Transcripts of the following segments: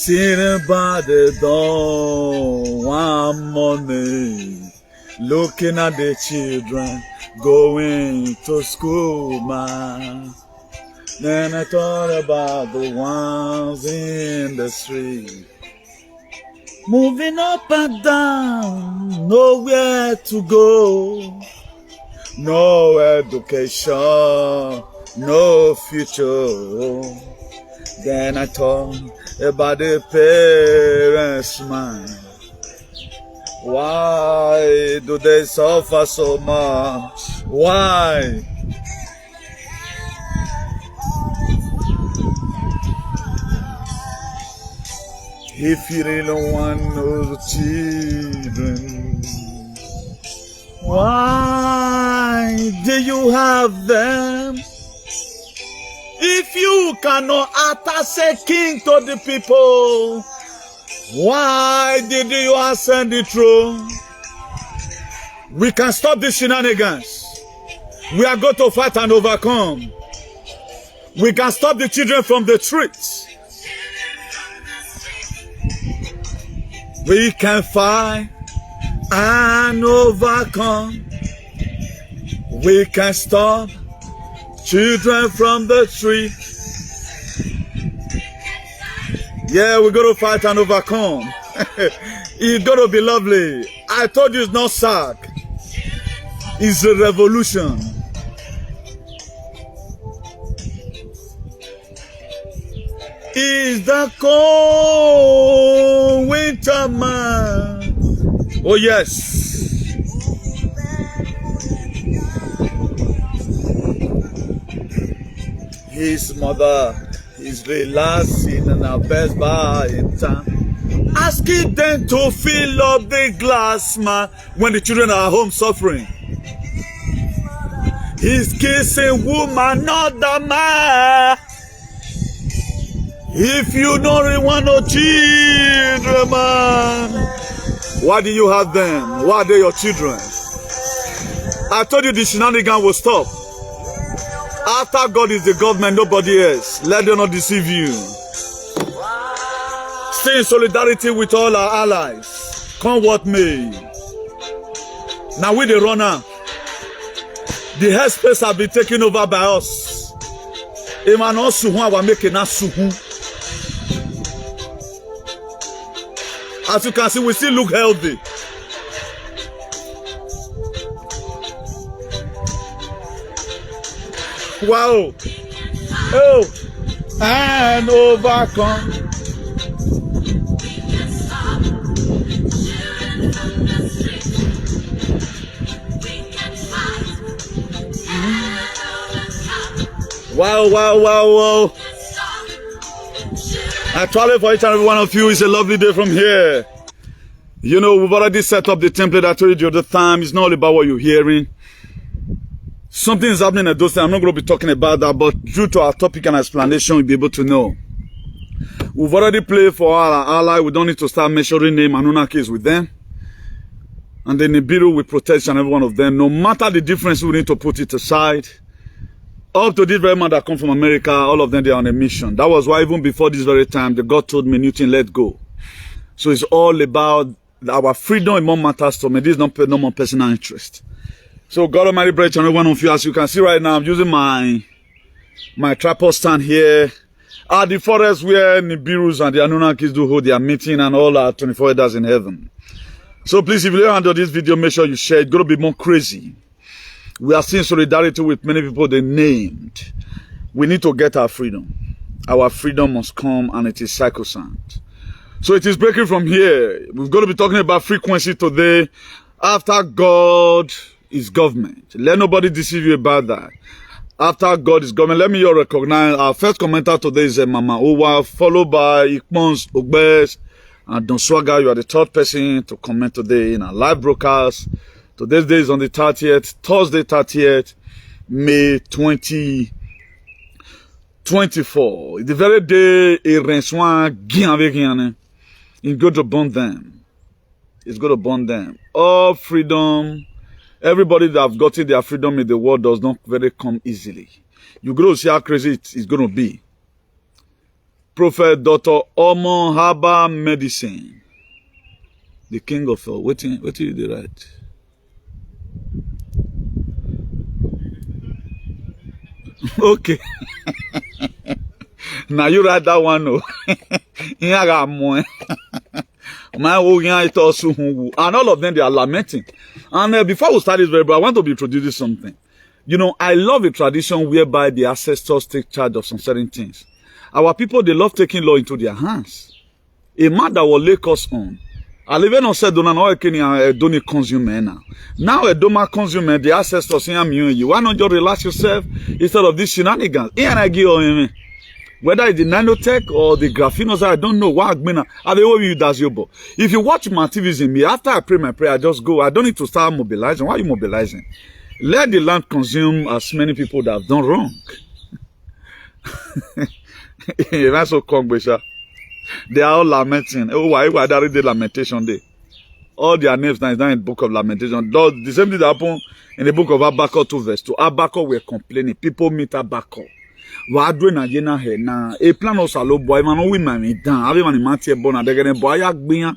Sitting by the door one morning, looking at the children going to school, man. Then I thought about the ones in the street, moving up and down, nowhere to go, no education, no future. Then I thought about the parents' mind. Why do they suffer so much? Why? If you really want those children, why do you have them? If you cannot attach a king to the people, why did you ascend the throne? We can stop the shenanigans. We are going to fight and overcome. We can stop the children from the streets. We can fight and overcome. We can stop children from the street. Yeah, we're going to fight and overcome. It's going to be lovely. I told you it's not sad. It's a revolution. It's the cold winter man. Oh yes. His mother is relaxing in her best bar in town, asking them to fill up the glass, man, when the children are home suffering. He's kissing woman, not the man. If you don't want no children, man, why do you have them? Why are they your children? I told you the shenanigans will stop. After God is the government, nobody else. Let them not deceive you. Stay in solidarity with all our allies. Come what may. Now we the runner. The headspace have been taken over by us. Emmanuel Suhun, we making us Suhun. As you can see, we still look healthy. Wow. Oh. And overcome. Wow, wow, wow, wow. Actually, for each and every one of you, it's a lovely day from here. You know, we've already set up the template I told you the other time. It's not all about what you're hearing. Something is happening at those times. I'm not going to be talking about that, but due to our topic and explanation, you'll be able to know. We've already played for our ally. We don't need to start measuring name and NUCL with them. And then the Bureau will protect each and every one of them. No matter the difference, we need to put it aside. Up to this very man that come from America, all of them, they are on a mission. That was why even before this very time, the God told me, Newton, let go. So it's all about our freedom. It more matters to me. This is not no more personal interest. So God Almighty bless each and every one of you. As you can see right now, I'm using my tripod stand here at the forest where Nibiru's and the Anunnakis do hold their meeting and all our 24 elders in heaven. So please, if you don't handle this video, make sure you share. It's going to be more crazy. We are seeing solidarity with many people they named. We need to get our freedom. Our freedom must come, and it is sacrosanct. So it is breaking from here. We're going to be talking about frequency today. After God is government. Let nobody deceive you about that. After God is government, let me all recognize our first commenter today is Mama Owa, followed by Ikmons Ogbes and Don Swagger. You are the third person to comment today in our live broadcast. Today's day is on the 30th, Thursday 30th, May 2024. The very day a Renswan is going to burn them. It's going to burn them. All freedom, everybody that have gotten their freedom in the world does not very come easily. You're going to see how crazy it's going to be. Prophet Dr. Omo Herbal Medicine. The king of all. What you did right? Okay. Now you write that one. No. My and all of them, they are lamenting. And before we start this very, I want to be introducing something. You know, I love a tradition whereby the ancestors take charge of some certain things. Our people, they love taking law into their hands. A man that will lay us on. I live on said, don't consume now. Now, a doma consume the ancestors saying, you why not just relax yourself instead of this shenanigans? Whether it's the nanotech or the graphenos, I don't know. If you watch my activism, me after I pray my prayer, I just go. I don't need to start mobilizing. Why are you mobilizing? Let the land consume as many people that have done wrong. That's so Besha. They are all lamenting. Oh, why are they lamentation day? All their names now is not in the book of lamentation. The same thing that happened in the book of Habakkuk 2 verse 2. Habakkuk were complaining. People meet Habakkuk. Wa do na je na he na e plan o salo boy man o wi man me dan abi man ma tie bona de gene boy ya gbian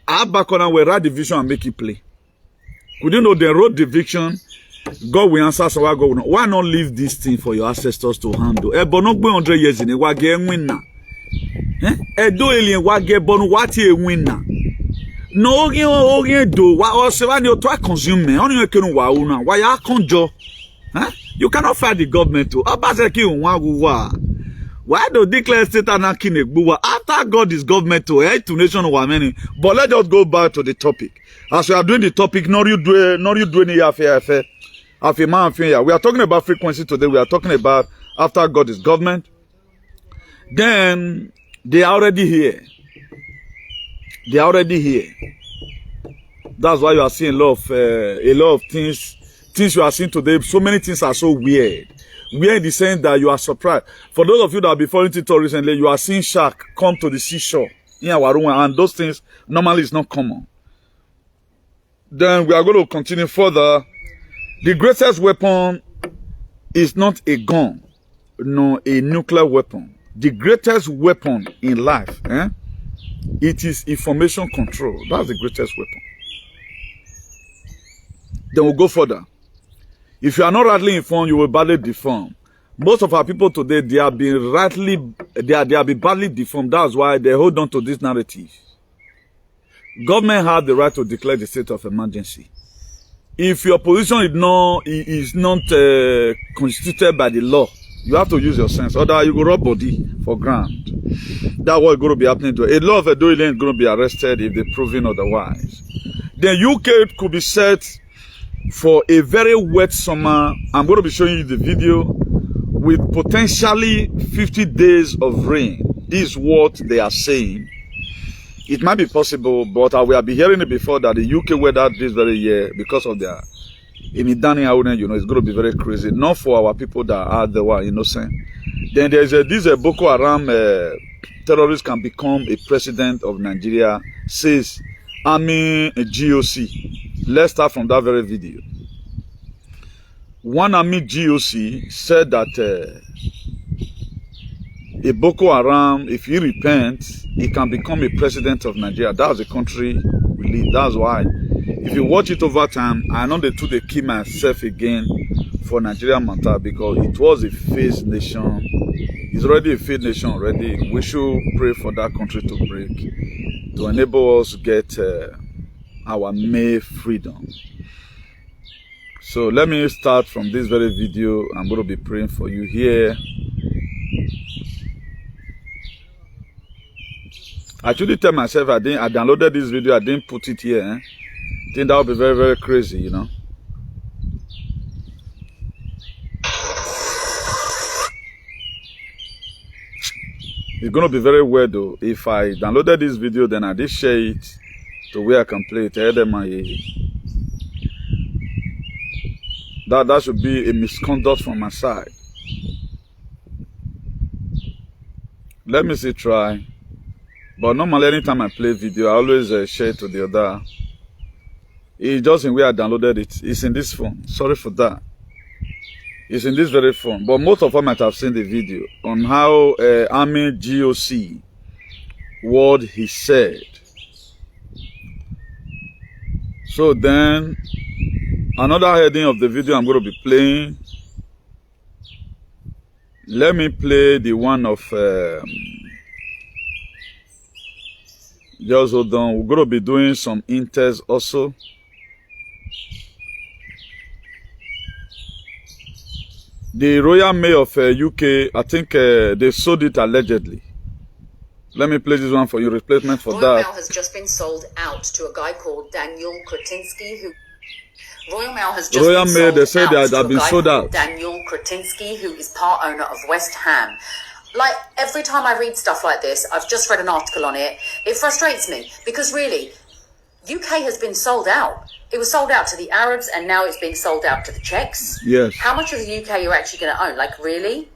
Habakkuk na we write the vision and make it play. Could you know the road division? God will answer, so God will not. Why not leave this thing for your ancestors to handle? But not go 100 years in it. Why get winner? Do alien why get born? What a winner? No, you do. Why also when you try consume me? Only you can why you conjure? You cannot fight the government too. Why do declare state anarchy? After God is government to to nation or many. But let's just go back to the topic. As we are doing the topic, nor you do any affair. We are talking about frequency today. We are talking about after God is government. Then they are already here. They are already here. That's why you are seeing a lot of things. Things you are seeing today. So many things are so weird. Weird in the sense that you are surprised. For those of you that have been following TikTok recently, you are seeing shark come to the seashore in our room, and those things normally is not common. Then we are going to continue further. The greatest weapon is not a gun, nor a nuclear weapon. The greatest weapon in life, it is information control. That's the greatest weapon. Then we'll go further. If you are not rightly informed, you will badly deformed. Most of our people today, they are being badly deformed. That's why they hold on to this narrative. Government has the right to declare the state of emergency. If your position is not constituted by the law, you have to use your sense. Otherwise, you go rub body for ground. That's what's going to be happening to it. A lot of Edo is going to be arrested if they're proven otherwise. Then UK could be set for a very wet summer. I'm going to be showing you the video with potentially 50 days of rain. This is what they are saying. It might be possible, but we have been hearing it before that the UK weather this very year, because of their Imidani, it's going to be very crazy. Not for our people that are the one innocent. Then there's this Boko Haram terrorist can become a president of Nigeria, says Army GOC. Let's start from that very video. One Army GOC said that a Boko Haram, if he repents, he can become a president of Nigeria. That's the country we live. That's why, if you watch it over time, I know they took the key myself again for Nigeria matter, because it was a failed nation. It's already a failed nation already. We should pray for that country to break, to enable us to get our May freedom. So let me start from this very video. I'm going to be praying for you here. I actually tell myself I downloaded this video, I didn't put it here. I think that would be very, very crazy, you know. It's going to be very weird though. If I downloaded this video, then I did share it to where I can play it. That should be a misconduct from my side. Let me see, try. But normally, anytime I play video, I always share it to the other. It's just in where I downloaded it. It's in this phone. Sorry for that. It's in this very phone. But most of them might have seen the video on how Army GOC, what he said. So then, another heading of the video I'm going to be playing. Let me play the one of, just hold on, we're going to be doing some inters also. The Royal Mail of UK, I think they sold it allegedly. Let me play this one for you, replacement for Royal that. Mail has just been sold out to a guy called Daniel Kretinsky, who... Royal Mail has just Royal been Mail, sold they say out that to have a been guy sold called out. Daniel Kretinsky, who is part owner of West Ham. Like, every time I read stuff like this, I've just read an article on it, it frustrates me. Because really, UK has been sold out. It was sold out to the Arabs, and now it's being sold out to the Czechs. Yes. How much of the UK you're actually going to own? Like, really?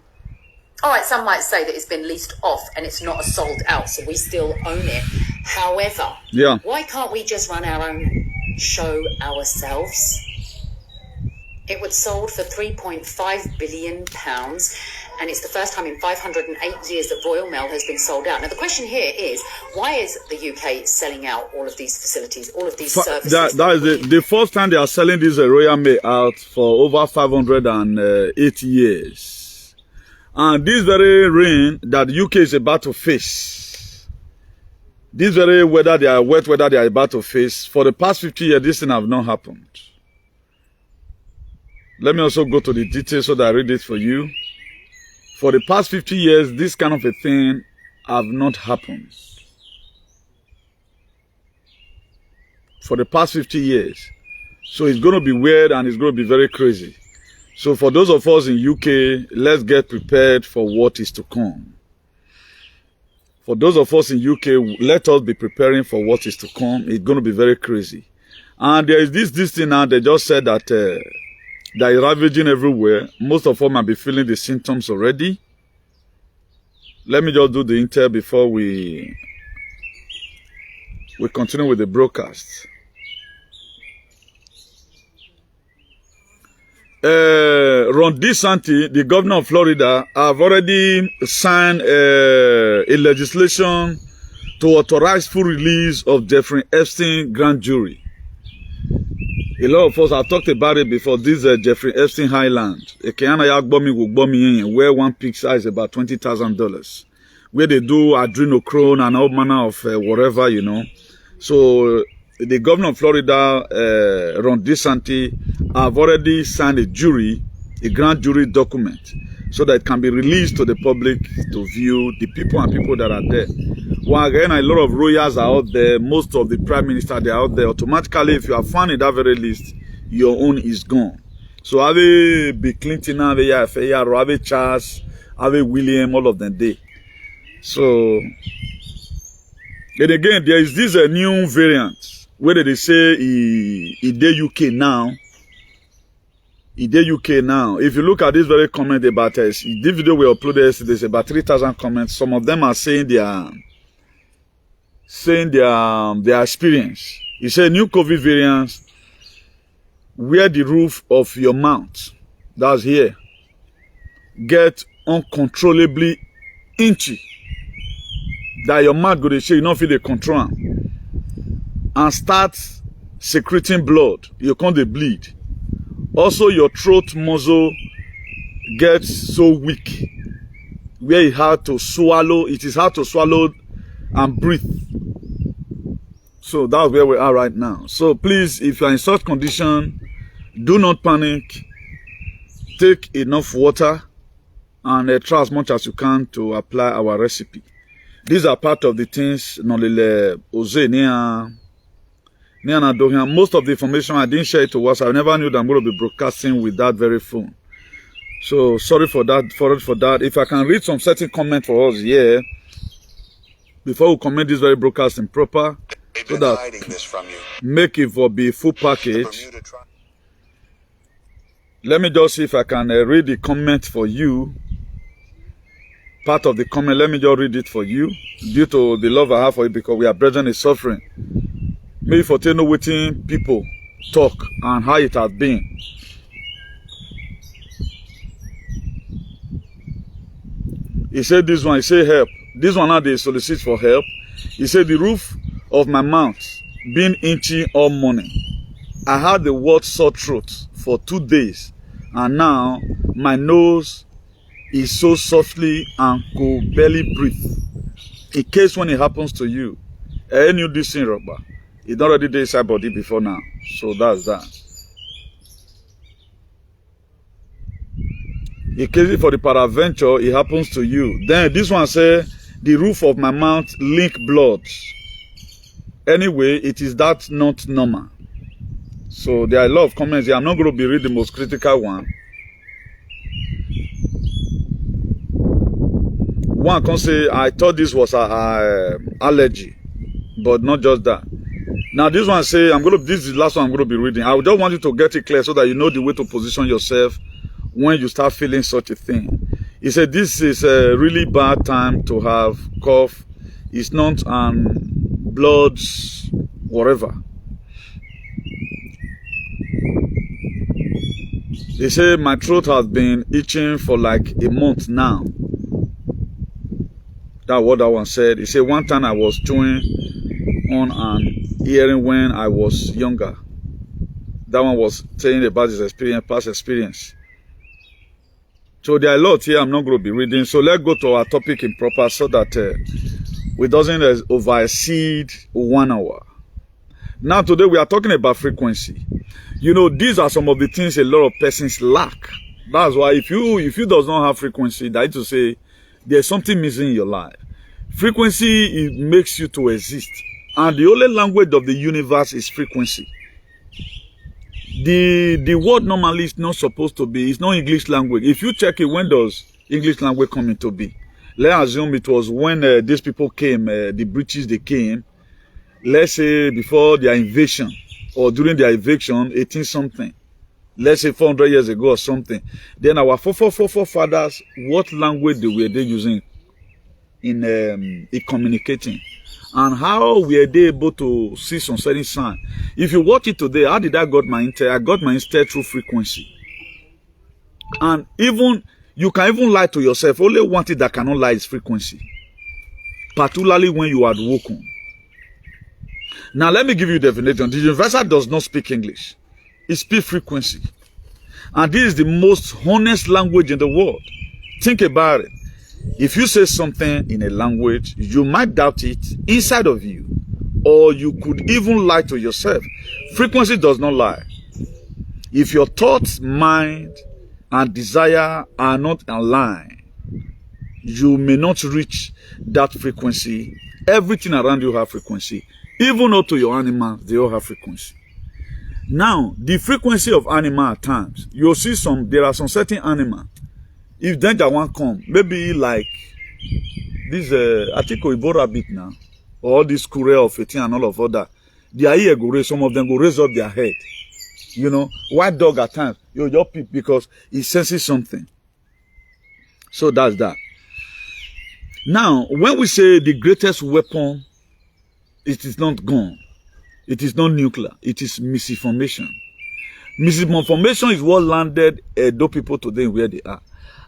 All right, some might say that it's been leased off and it's not a sold out, so we still own it. However, Yeah. why can't we just run our own show ourselves? It was sold for £3.5 billion, and it's the first time in 508 years that Royal Mail has been sold out. Now, the question here is, why is the UK selling out all of these facilities, all of these services? That is the first time they are selling this Royal Mail out for over 508 years. And this very rain that the UK is about to face, this very weather, they are wet weather they are about to face, for the past 50 years, this thing have not happened. Let me also go to the details so that I read it for you. For the past 50 years, this kind of a thing have not happened. For the past 50 years. So it's going to be weird and it's going to be very crazy. So for those of us in UK, let's get prepared for what is to come. For those of us in UK, let us be preparing for what is to come. It's going to be very crazy. And there is this thing now, they just said that that is ravaging everywhere. Most of us might be feeling the symptoms already. Let me just do the intel before we continue with the broadcast. Ron DeSantis, the governor of Florida, have already signed a legislation to authorize full release of Jeffrey Epstein grand jury. A lot of us have talked about it before. This Jeffrey Epstein Highland, where one pizza is about $20,000, where they do adrenochrome and all manner of whatever, you know. So the governor of Florida, Ron DeSantis, have already signed a grand jury document, so that it can be released to the public to view the people and people that are there. Well, again, a lot of royals are out there. Most of the prime minister, they are out there. Automatically, if you are found in that very list, your own is gone. So have a Bill Clinton, have a Charles, have a William, all of them there. So, and again, there is this new variant where they say in the UK now. In the UK now, if you look at this very comment about this video we uploaded yesterday, there's about 3,000 comments. Some of them are saying their experience. It says new COVID variants where the roof of your mouth, that's here, get uncontrollably itchy. That your mouth go to shake, you don't feel the control, and start secreting blood. You can't bleed. Also, your throat muscle gets so weak where it is hard to swallow and breathe. So that's where we are right now. So please, if you are in such condition, do not panic. Take enough water and try as much as you can to apply our recipe. These are part of the things most of the information I didn't share it to us. I never knew that I'm going to be broadcasting with that very phone. So sorry for that. If I can read some certain comment for us here before we comment this very broadcasting proper, so that make it for be full package. Let me just see if I can read the comment for you. Part of the comment, let me just read it for you, due to the love I have for you, because we are brethren in suffering. Maybe for telling waiting people talk and how it has been. He said this one, he said help. This one now they solicit for help. He said the roof of my mouth being itchy all morning. I had the word sore throat for 2 days. And now my nose is so softly and could barely breathe. In case when it happens to you, any of this thing, Robert, it already did inside body before now. So that's that. In case for the peradventure, it happens to you. Then this one say, the roof of my mouth link blood. Anyway, it is that not normal. So there are a lot of comments here. I'm not going to be reading the most critical one. One can say, I thought this was a allergy, but not just that. Now this one say, this is the last one I'm going to be reading. I just want you to get it clear so that you know the way to position yourself when you start feeling such a thing. He said, this is a really bad time to have cough. It's not blood, whatever. He said, my throat has been itching for like a month now. That's what that one said. He said, one time I was chewing on an earring when I was younger. That one was saying about his experience, past experience. So there are a lot here I'm not going to be reading. So let's go to our topic in proper so that we doesn't overexceed 1 hour. Now today we are talking about frequency. You know, these are some of the things a lot of persons lack. That's why if you does not have frequency, that is to say, there's something missing in your life. Frequency, it makes you to exist. And the only language of the universe is frequency. The word normally is not supposed to be, it's not English language. If you check it, when does English language come into being? Let's assume it was when these people came, the British, they came, let's say before their invasion, or during their eviction, 18 something. Let's say 400 years ago or something. Then our forefathers, what language were they using in communicating? And how were they able to see some certain sign? If you watch it today, how did I got my intel? I got my intel through frequency. And even, you can even lie to yourself. Only one thing that cannot lie is frequency. Particularly when you are woken. Now let me give you the definition. The universal does not speak English. It speaks frequency. And this is the most honest language in the world. Think about it. If you say something in a language, you might doubt it inside of you. Or you could even lie to yourself. Frequency does not lie. If your thoughts, mind, and desire are not aligned, you may not reach that frequency. Everything around you have frequency. Even up to your animals, they all have frequency. Now, the frequency of animal at times, you'll see there are some certain animals. If danger won't come, maybe like this, I think Oibo rabbit now, or this squirrel of 18 and all of that, their ear go raise, some of them go raise up their head. You know, white dog at times, you just peep because it senses something. So that's that. Now, when we say the greatest weapon, it is not gun. It is not nuclear. It is misinformation. Misinformation is what landed those people today where they are.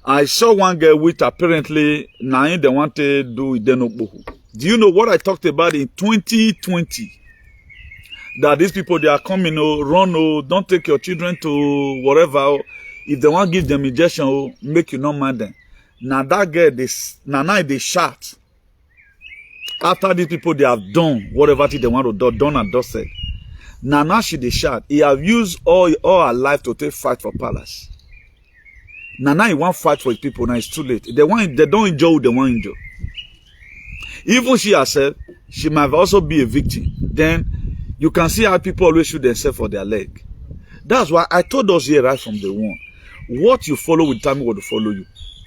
I saw one girl which apparently now they want to do Idenobohu. Do you know what I talked about in 2020? That these people, they are coming, run, don't take your children to whatever. If they want to give them injection, make you not mind them. Now that girl, now they shout. After these people, they have done whatever they want to do, done and dusted. Now she they shout. He have used all her life to take fight for palace. Now he won't fight for his people. Now it's too late. They don't enjoy what they want to enjoy. Even she herself, she might also be a victim. Then you can see how people always shoot themselves for their leg. That's why I told us here right from the one. What you follow will tell me what to follow you.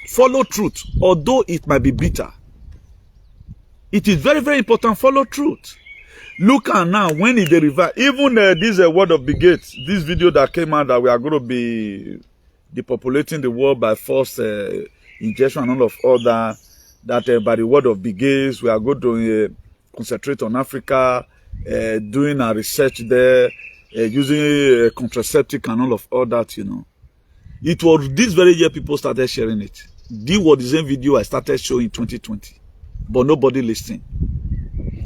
Follow truth, although it might be bitter. It is very, very important. Follow truth. Look at now when it revive. Even this word of the gates, this video that came out that we are going to be depopulating the world by force injection and all that. That by the word of the gates, we are going to concentrate on Africa, doing our research there, using contraceptive and all that, you know. It was this very year people started sharing it. This was the same video I started showing in 2020. But nobody listened.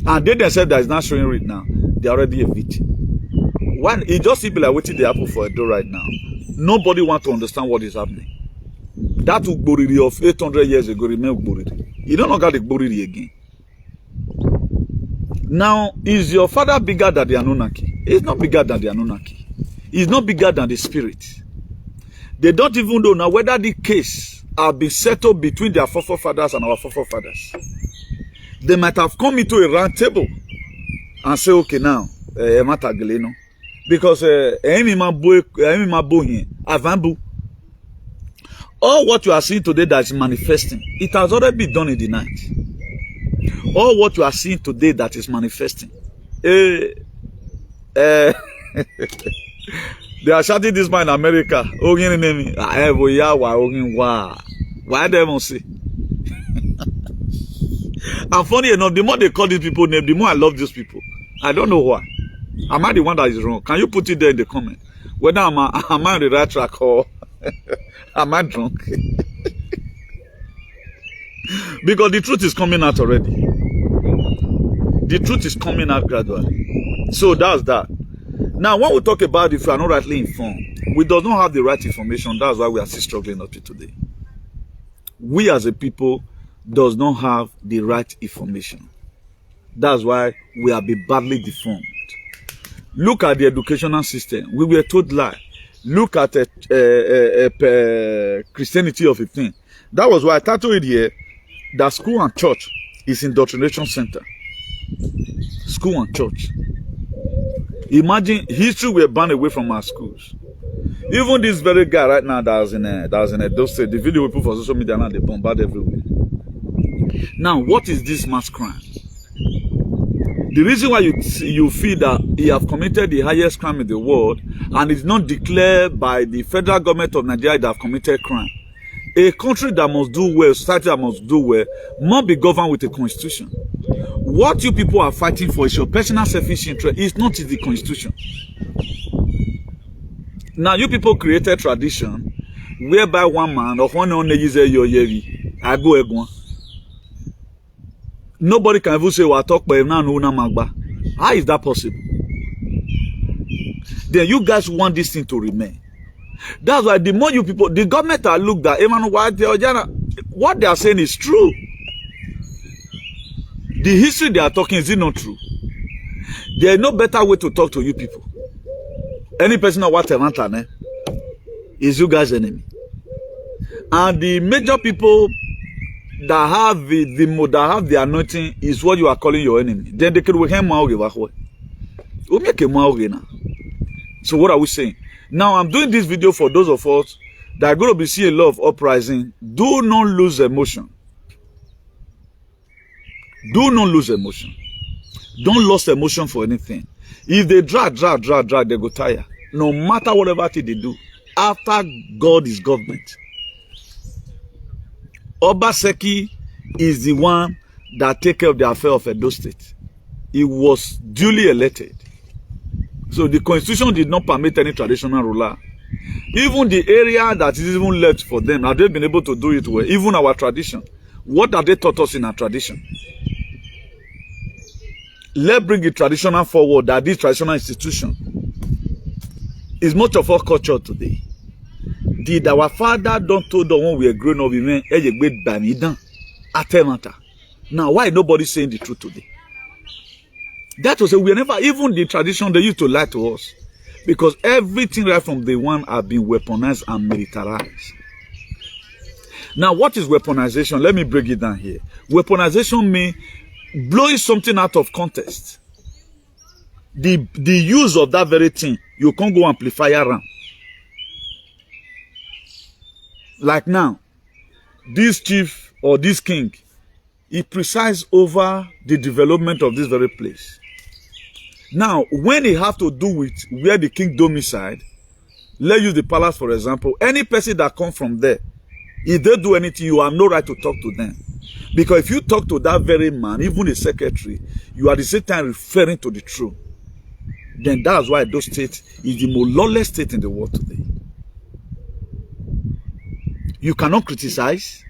And they themselves that is not showing it now, they are already a victim. One, it just people are waiting the apple for a door right now. Nobody wants to understand what is happening. That Ugboriri of 800 years ago remain Ugboriri. You don't know how the Ugboriri again. Now, is your father bigger than the Anunnaki? He's not bigger than the Anunnaki. He's not bigger than the spirit. They don't even know now whether the case have been settled between their forefathers and our forefathers. They might have come into a round table and say, okay, now, because all what you are seeing today that is manifesting, it has already been done in the night. All what you are seeing today that is manifesting. They are shouting this man in America. Why they won't see? And funny enough, the more they call these people names, the more I love these people. I don't know why. Am I the one that is wrong? Can you put it there in the comment? Whether am I on the right track or am I drunk? Because the truth is coming out already. The truth is coming out gradually. So that's that. Now, when we talk about if we are not rightly informed, we do not have the right information. That's why we are still struggling up to today. We as a people does not have the right information. That's why we have been badly deformed. Look at the educational system. We were told lie. Look at Christianity of a thing. That was why I titled it here that school and church is indoctrination center. School and church. Imagine history were banned away from our schools. Even this very guy right now that was in Edo State, the video we put for social media now, they bombard everywhere. Now, what is this mass crime? The reason why you feel that he have committed the highest crime in the world and it's not declared by the federal government of Nigeria that have committed crime. A country that must do well, society that must do well, must be governed with a constitution. What you people are fighting for is your personal selfish interest. It's not the constitution. Now, you people created tradition whereby one man or one only uses your yevi. I go egwan. Nobody can even say, well, I talk by now. How is that possible? Then you guys want this thing to remain. That's why the more you people, the government are looked at, what they are saying is true. The history they are talking, is it not true? There is no better way to talk to you people. Any person of what is you guys' enemy. And the major people that have the anointing is what you are calling your enemy. Then they can make now. So what are we saying? Now I'm doing this video for those of us that are going to be seeing a lot of uprising. Do not lose emotion. Do not lose emotion. Don't lose emotion for anything. If they drag, they go tire. No matter whatever they do, after God is government. Obaseki is the one that take care of the affair of Edo State. He was duly elected. So the constitution did not permit any traditional ruler. Even the area that is even left for them, have they been able to do it well? Even our tradition. What have they taught us in our tradition? Let's bring the traditional forward, that this traditional institution is much of our culture today. Did our father don't told us when we were growing up, we went, now, why nobody saying the truth today? That was we never, even the tradition, they used to lie to us. Because everything right from day one have been weaponized and militarized. Now, what is weaponization? Let me break it down here. Weaponization means blowing something out of context. The use of that very thing, you can't go amplify around. Like now, this chief or this king, he presides over the development of this very place. Now, when it have to do with where the king domiciled, let's use the palace for example, any person that comes from there, if they do anything, you have no right to talk to them. Because if you talk to that very man, even the secretary, you are at the same time referring to the truth. Then that's why those states is the most lawless state in the world today. You cannot criticize,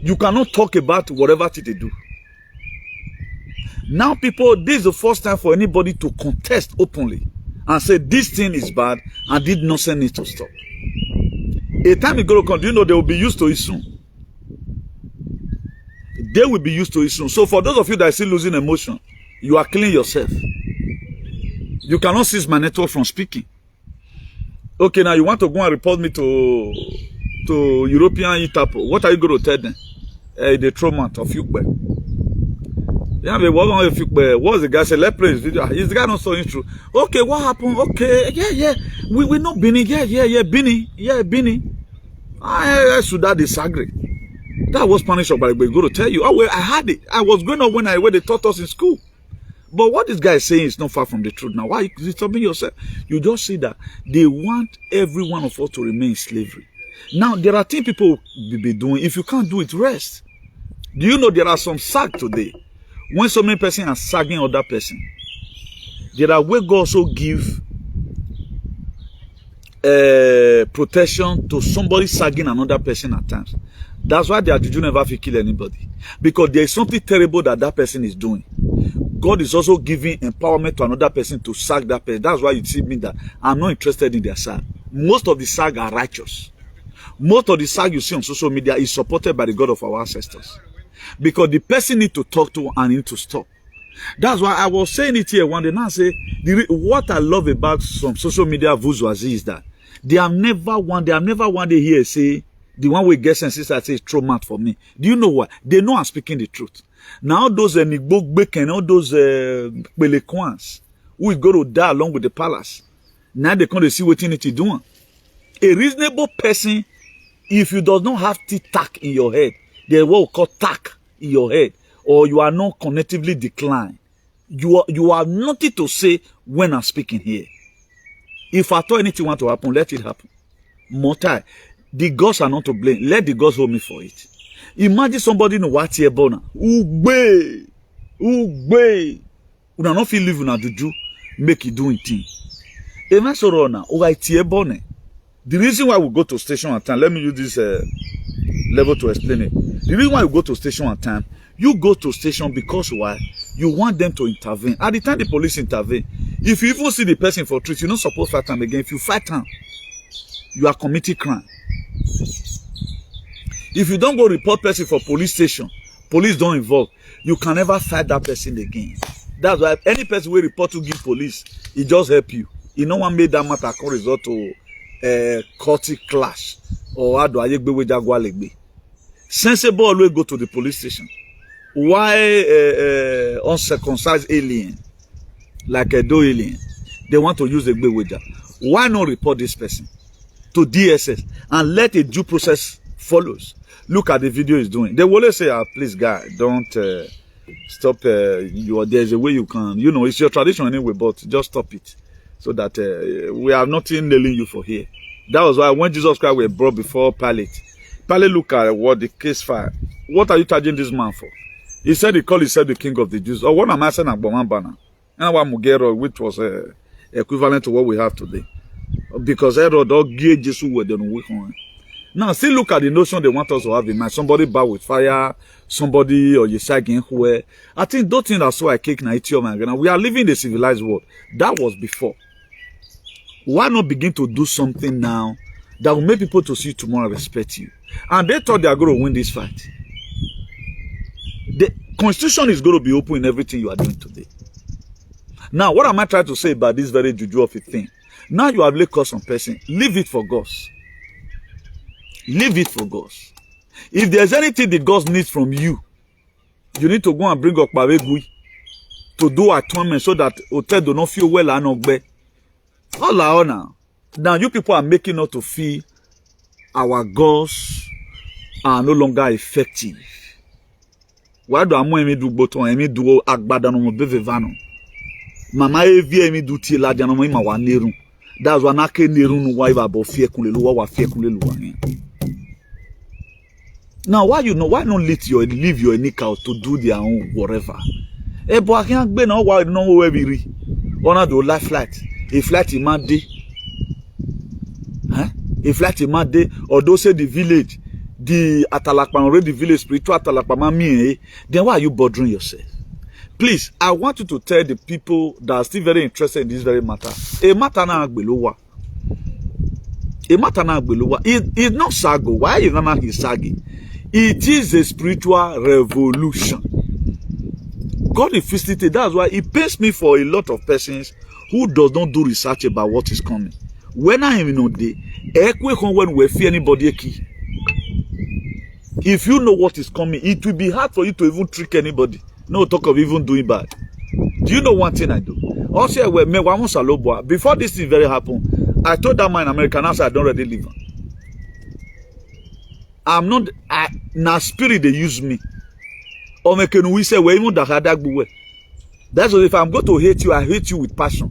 You cannot talk about whatever thing they do. Now, people, this is the first time for anybody to contest openly and say this thing is bad and this nonsense needs to stop. A time is going to come, do you know they will be used to it soon? They will be used to it soon. So for those of you that are still losing emotion, you are killing yourself. You cannot cease my network from speaking. Okay, now you want to go and report me to European Interpol. What are you going to tell them? The trauma of you. Yeah, but what's the guy say? Let's play his video. Is the guy not so true? Okay, what happened? Okay, yeah. We not Bini. Yeah, Bini. Yeah, Bini. I should that disagree. That was punishable, but we're going to tell you. Oh, well, I had it. I was going on when they taught us in school. But what this guy is saying is not far from the truth. Now, why are you disturbing yourself? You just see that they want every one of us to remain in slavery. Now, there are things people will be doing. If you can't do it, rest. Do you know there are some sag today? When so many persons are sagging other person, there are ways God also give protection to somebody sagging another person at times. That's why the juju never will kill anybody. Because there is something terrible that person is doing. God is also giving empowerment to another person to sag that person. That's why you see me that I'm not interested in their sag. Most of the sag are righteous. Most of the sag you see on social media is supported by the God of our ancestors. Because the person need to talk to and need to stop. That's why I was saying it here one day. Now I say, what I love about some social media bourgeoisie is that they have never one day here say, the one we get sense that say trauma for me. Do you know what? They know I'm speaking the truth. Now those Nigbok and all those Belekwans who go to die along with the palace. Now they come to see what you need to do. A reasonable person, if you does not have tack in your head, they will call tack in your head, or you are not cognitively declined. You have nothing to say when I'm speaking here. If I thought anything want to happen, let it happen. Motai, the gods are not to blame. Let the gods hold me for it. Imagine somebody in what here born. Ugbe. We not feel living na juju, make it doing thing. Even so rona, the reason why we go to station at time, let me use this level to explain it. The reason why you go to station at time, you go to station because why? You want them to intervene. At the time the police intervene, if you even see the person for truth, you're not supposed to fight them again. If you fight them, you are committing crime. If you don't go report person for police station, police don't involve, you can never fight that person again. That's why any person will report to give police, it just help you. You know what made that matter can result to court clash or how do I get with Jaguar legbe. Sensible always go to the police station. Why uncircumcised alien, like a do alien, they want to use the wager? Why not report this person to DSS and let a due process follows? Look at the video he's doing. They will always say, please, guy, don't stop. There's a way you can, you know, it's your tradition anyway, but just stop it so that we have nothing nailing you for here. That was why when Jesus Christ was brought before Pilate, Pilate looked at what the case file. What are you charging this man for? He said he called himself the king of the Jews. Or what am I saying about banner? And what Mugero, which was equivalent to what we have today. Because Herod all gave Jesus were the weak one. Now, still look at the notion they want us to have in mind. Somebody bow with fire, somebody or Yesagin where. I think those things are so I cake na Ethiopian. We are living in a civilized world. That was before. Why not begin to do something now that will make people to see tomorrow respect you? And they thought they are going to win this fight. The constitution is going to be open in everything you are doing today. Now, what am I trying to say about this very juju of a thing? Now you have laid curse on person. Leave it for God. Leave it for God. If there's anything the God needs from you, you need to go and bring up Pavegui to do atonement so that hotel do not feel well and not bad. All now. Now you people are making us to feel our gods are no longer effective. Why do I do bottom? I do agbada no mo bevevano. Mama evi emi do ti la jano mo ima wa neru. That's why na ke neru no wa iba bo fie kunlelu wa fie kunlelu wa. Now why not leave your NUCL to do their own whatever? But I can't be no why no where we re. Ona do life flight. A flight in my day. Huh? A flight in my day, or those say the village, the Atalakpa already village spiritual Atalakpa me, then why are you bothering yourself? Please, I want you to tell the people that are still very interested in this very matter. A matter na agbelowa. A matter na agbelowa. It's not sago. Why is not his sagi? It is a spiritual revolution. God is facilitated. That's why it pains me for a lot of persons who does not do research about what is coming. When I am in day, when we fear anybody, if you know what is coming, it will be hard for you to even trick anybody. No talk of even doing bad. Do you know one thing I do? Also, before this thing very happened, I told that man in America, now I don't already live. I'm not, na spirit they use me. Or make we say, that's what if I'm going to hate you, I hate you with passion.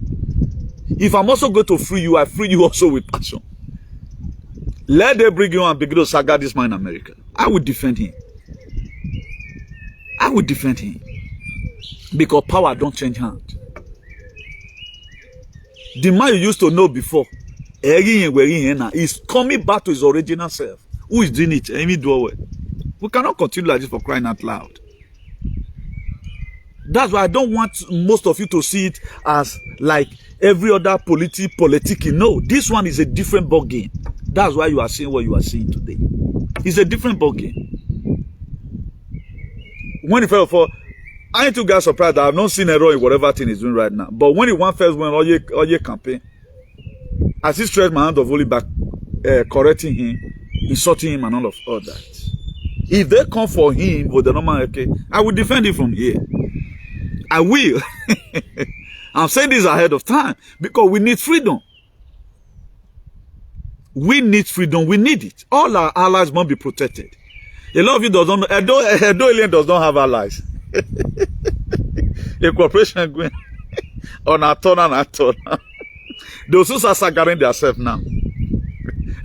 If I'm also going to free you, I free you also with passion. Let them bring you and begin to saga this man in America. I will defend him. I will defend him. Because power don't change hands. The man you used to know before is coming back to his original self. Who is doing it? We cannot continue like this for crying out loud. That's why I don't want most of you to see it as like every other politic. No, this one is a different ball game. That's why you are seeing what you are seeing today. It's a different ball game. When he fell for, I ain't too guys surprised that I've not seen error in whatever thing he's doing right now. But when he won first win all year campaign, I still stretched my hand of only back, correcting him, insulting him, and all that. If they come for him with the normal, okay, I will defend him from here. I will. I'm saying this ahead of time because we need freedom. We need freedom. We need it. All our allies must be protected. A lot of you don't know. Edo Alien does not have allies. A corporation going on a turn and a turn. Those who are sagaring themselves now.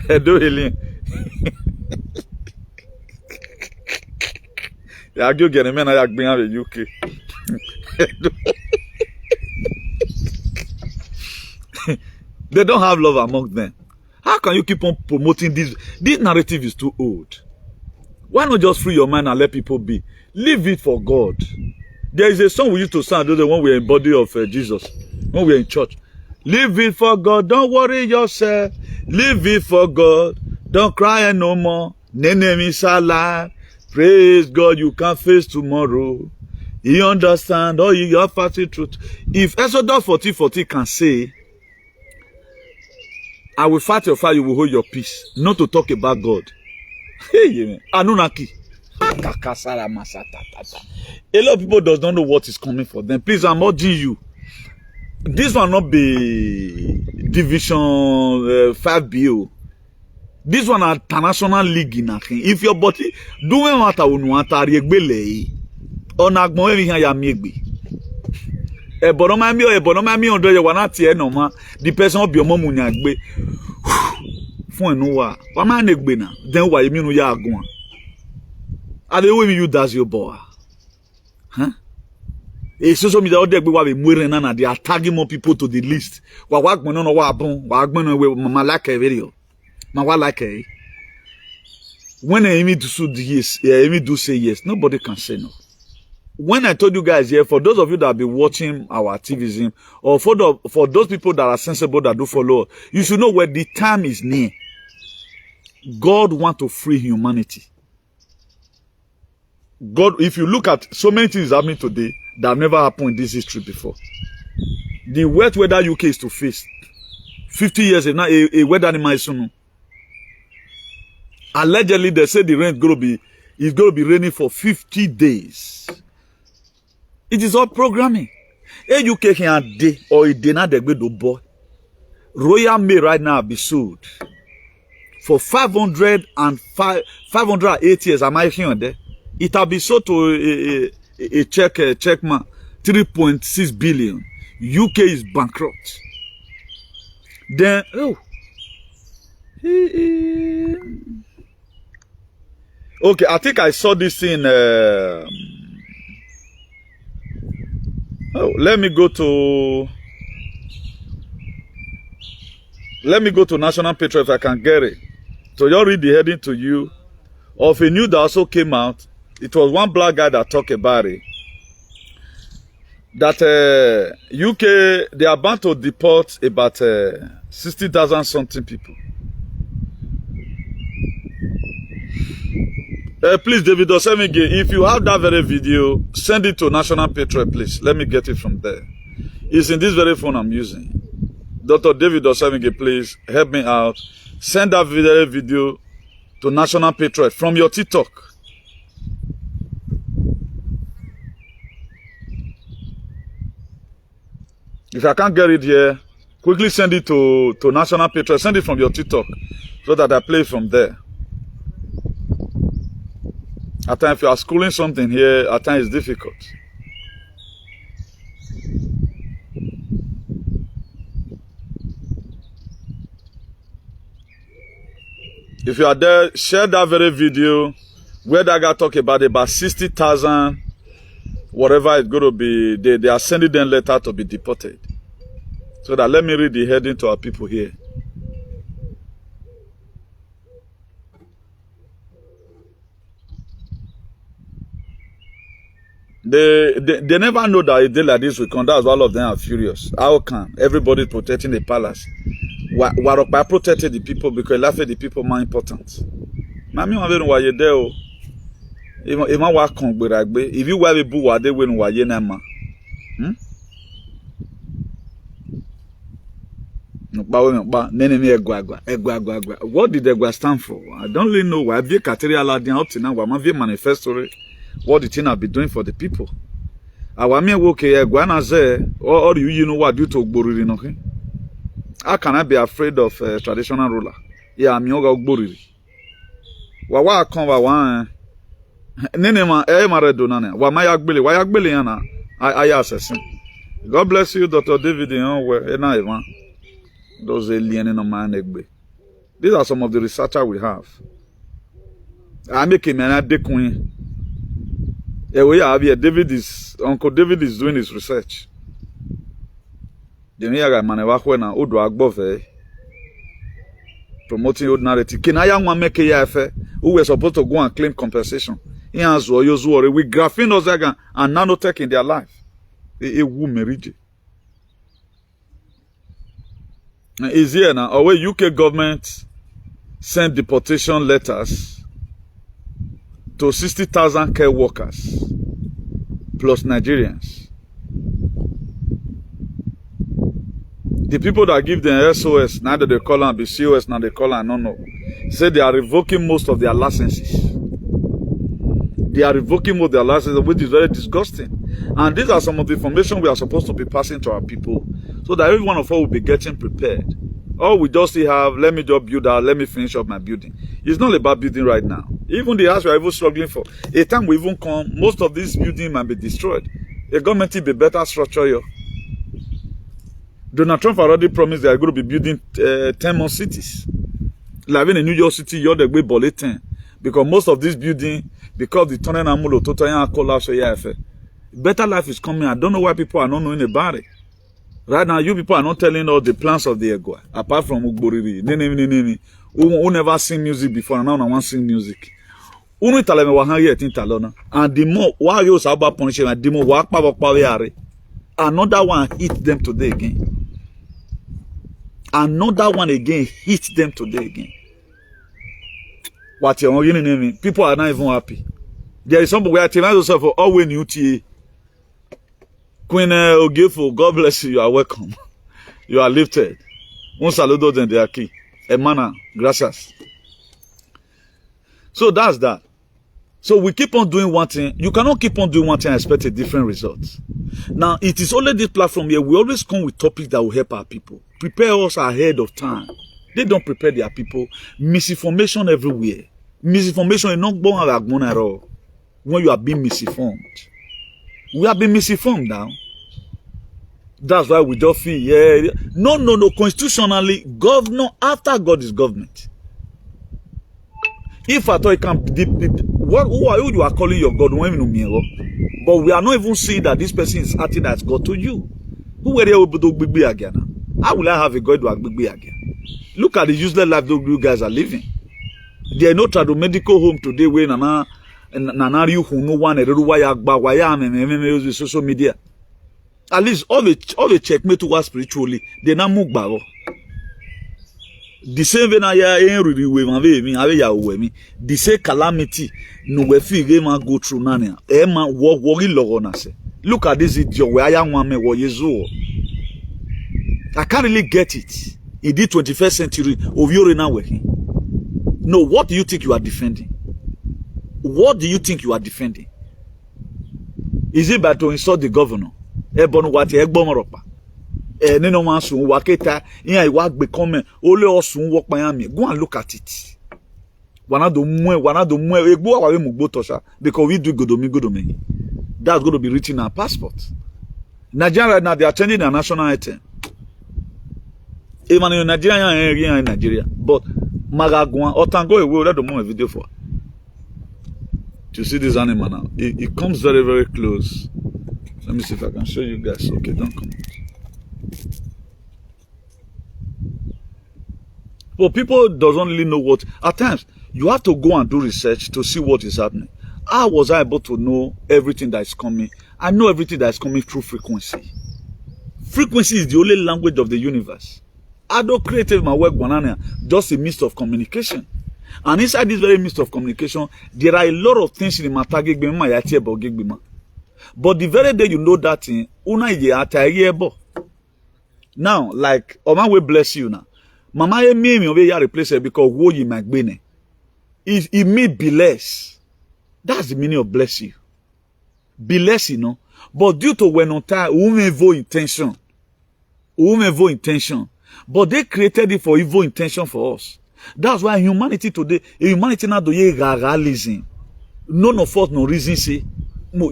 Edo Alien. I go get a man I bring out the UK. They don't have love among them. How can you keep on promoting this? This narrative is too old. Why not just free your mind and let people be? Leave it for God. There is a song we used to sing when we were in body of Jesus, when we were in church. Leave it for God. Don't worry yourself. Leave it for God. Don't cry no more. Name is alive. Praise God. You can face tomorrow. He understand all you have fasting truth. If Exodus 40:40 can say, I will fight your fight, you will hold your peace. Not to talk about God. Hey, Anunnaki. A lot of people does not know what is coming for them. Please, I'm urging you. This will not be Division 5BO. This one is international league in Akin. If your body doing what I want, on agbon here ya miegbe. Ebonomami ondo ye wana tie no ma. The person obi omomu nya gbe. Fun enu wa. Wa ma na gbe na. Then wa yemi nu ya agun. Ade we you das your boy. Huh? Social media all dey gbe wa be muere na they are tagging more people to the list. Wa agbon no wa abun. Wa agbon no we mama like a video. Ma wa like e. When Amy do yes, Amy do say yes, nobody can say no. When I told you guys here, for those of you that have been watching our activism, or for those people that are sensible that do follow, you should know where the time is near. God wants to free humanity. God, if you look at so many things happening today that have never happened in this history before. The wet weather UK is to face. 50 years is now a weather in my son. Allegedly, they say the rain is going to be raining for 50 days. It is all programming. A UK can day or a day now they go to boy. Royal Mail right now be sold for 508 years. Am I hearing there? It will be sold to a check man 3.6 billion. UK is bankrupt. Then okay, I think I saw this in. Let me go to National Patriot if I can get it. So you read the heading to you. of a news that also came out. It was one black guy that talked about it. That UK, they are about to deport about 60,000 something people. Please, David Osemige, if you have that very video, send it to National Patriot, please. Let me get it from there. It's in this very phone I'm using. Dr. David Osemige, please help me out. Send that very video to National Patriot from your TikTok. If I can't get it here, quickly send it to National Patriot. Send it from your TikTok so that I play from there. At times, if you are schooling something here, at times it's difficult. If you are there, share that very video where that guy talk about 60,000, whatever it's going to be. They are sending them letter to be deported. So that let me read the heading to our people here. They never know that a day like this will come. That's why all of them are furious. How come everybody protecting the palace? Why protecting the people? Because laugh at the people more important. Mami wa venu wa ye de o. Ima wa kon gberagbe. If you wa be bu wa de wenu wa ye na ma. What did Egwa stand for? I don't really know why. Be Kateri Aladdin up to now. Why be manifesto? What the thing I'll be doing for the people? Our me okay. Egwa na say, or you know what do to Ogboriri no? How can I be afraid of a traditional ruler? Yeah, I'm yoga Ogboriri. Wa come wa nene ma mare donane. Wa ma yagbele yana. I assassin. God bless you, Dr. David. Those alien in a man. These are some of the researchers we have. I make him an de queen. We have here. Uncle David is doing his research. The guy man promoting old narrative. Can I young make a who were supposed to go and claim compensation? He has with graphene and nanotech in their life. A woman. Is here now. Our UK government sent deportation letters to 60,000 care workers plus Nigerians. The people that give them SOS, neither they call them be COS, now they call them no. Say they are revoking most of their licenses. They are revoking most of their licenses, which is very disgusting. And these are some of the information we are supposed to be passing to our people, so that every one of us will be getting prepared. All we just have, let me just build out, let me finish up my building. It's not about building right now. Even the house we are even struggling for. A time we even come, most of these buildings might be destroyed. The government will be better structure here. Donald Trump already promised they are going to be building 10 more cities. Like in New York City, you're the way bulletin. Because most of these buildings, because the tunnel and mulo total collapse, better life is coming. I don't know why people are not knowing about it. Right now, you people are not telling us the plans of the Egwa, apart from Ogboriri. Who never sing music before, and now I want to sing music. And the more, why you say about punishment, the more work power. Another one hit them today again. Another one again hit them today again. What you're getting? People are not even happy. There is somebody where telling yourself for all when UTA. Queen Ogefo, God bless you. You are welcome. You are lifted. Un saludo desde aquí. Hermana, gracias. So that's that. So we keep on doing one thing. You cannot keep on doing one thing and expect a different result. Now, it is only this platform here. We always come with topics that will help our people. Prepare us ahead of time. They don't prepare their people. Misinformation everywhere. Misinformation is not born at all. When you are being misinformed. We have been misinformed now. That's why we just feel, yeah. No. Constitutionally, governor after God is government. If I thought it can, who are you are calling your God? But we are not even seeing that this person is acting as God to you. Who were able to be again? How will I have a God to be again? Look at the useless life those you guys are living. There no medical home today where nana you who no one why use social media. At least all the checkmate to us spiritually. They na move bago. The same when I really me the same calamity no we feel man go through nania. Man worry logona se. Look at this idiot where I am one me wo yezu. I can't really get it. In the 21st century of your now working. No, what do you think you are defending? What do you think you are defending? Is it bad to insult the governor? Ebon what egbomoropa. No one soon waketa in I work become only or soon walk Miami. Go and look at it. One of the because we do good to me. That's going to be written in our passport. Nigeria right now they are changing their national item. Even in Nigeria in Nigeria, but Magagwan or Tango will let them a video for. You see this animal now? It comes very, very close. Let me see if I can show you guys. Okay, don't come. But people doesn't really know what. At times, you have to go and do research to see what is happening. How was I able to know everything that is coming? I know everything that is coming through frequency. Frequency is the only language of the universe. I don't create my work banana, just a midst of communication. And inside this very midst of communication, there are a lot of things in the matter. But the very day you know that thing, now, like, Oma will bless you now. Mama me replace it because wo you might be. It may be less. That's the meaning of bless you. Be less, you know. But due to when on time, evil intention. But they created it for evil intention for us. That's why humanity today, humanity now do realism. None of us no reason say.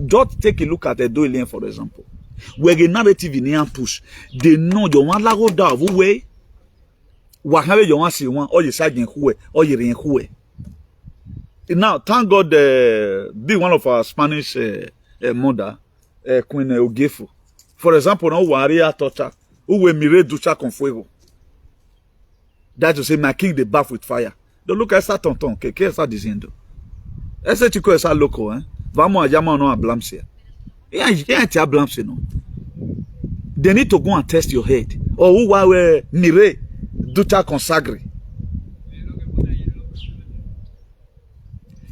Just take a look at the Doyle, for example. Where the narrative in here push, they know you want to go down way. What have you want to see one or you side in who or you in who. Now, thank God, be one of our Spanish mother, Queen Ogefo. For example, no warrior torture, who were mire ducha con fuego. That to say, my king the bath with fire. Don't look at that tonton, que está dizendo? Esse chico é louco, hein? Vamos a llamar no a blamse. Yeah, blamse no. They need to go and test your head. Or who were mire ducha consagre.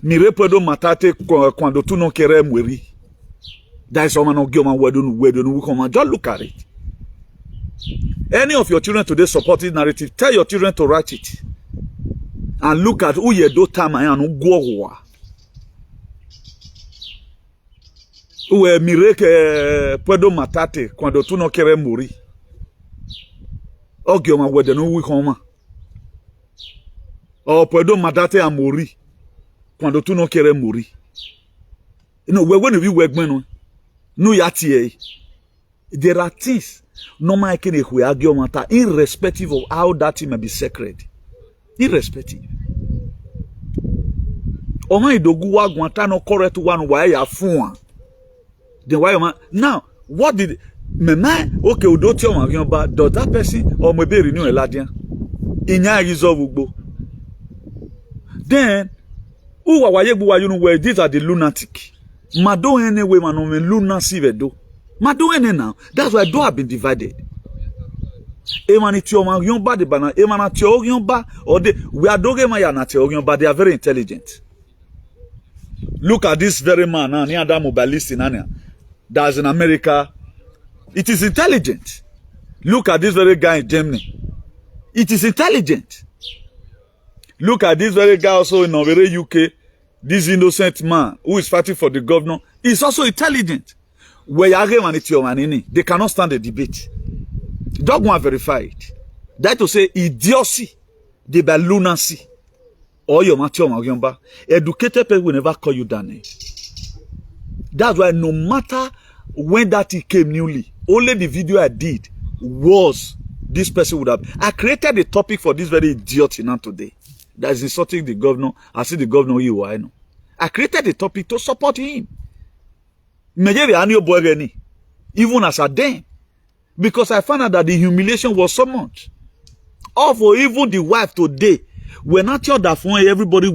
Mire puedo matarte cuando tú no quieres morir. That is someone no give man word no come just look at it. Any of your children today support this narrative, tell your children to write it. And look at who you do time and go. Uwe mire que puedo matarte cuando tú no quieres morir. O give man word no come. O puedo matarte a morir. Quando tu não queres morir. You know, when you work, no yati. There are things no man can argue matter, irrespective of how that thing may be sacred. Irrespective. Oma idogu wa gwanta no correct one why ya fun. Then why man now what did me man okay udo ti o ma ba does that person or maybe renew a ladian? Inya resolve ugbo. Then these are the lunatic. Mado anyway, man, lunacy vedo. Mado any now. That's why do have been divided. Emanitio man yomba de bana. Emanatio yomba or they we are doge maya natio yomba. They are very intelligent. Look at this very man. Near that mobilist in Ania. That's in America. It is intelligent. Look at this very guy in Germany. It is intelligent. Look at this very guy also in Norway, UK. This innocent man who is fighting for the governor is also intelligent. They cannot stand the debate. Don't want to verify it. That to say idiocy, they be lunacy. Or your mature educated people will never call you that name. That's why no matter when that he came newly, only the video I did was this person would have. I created a topic for this very idiot now today. That is insulting the governor. I see the governor you I know. I created a topic to support him. Even as a then. Because I found out that the humiliation was so much. Or for even the wife today, We're not sure that for everybody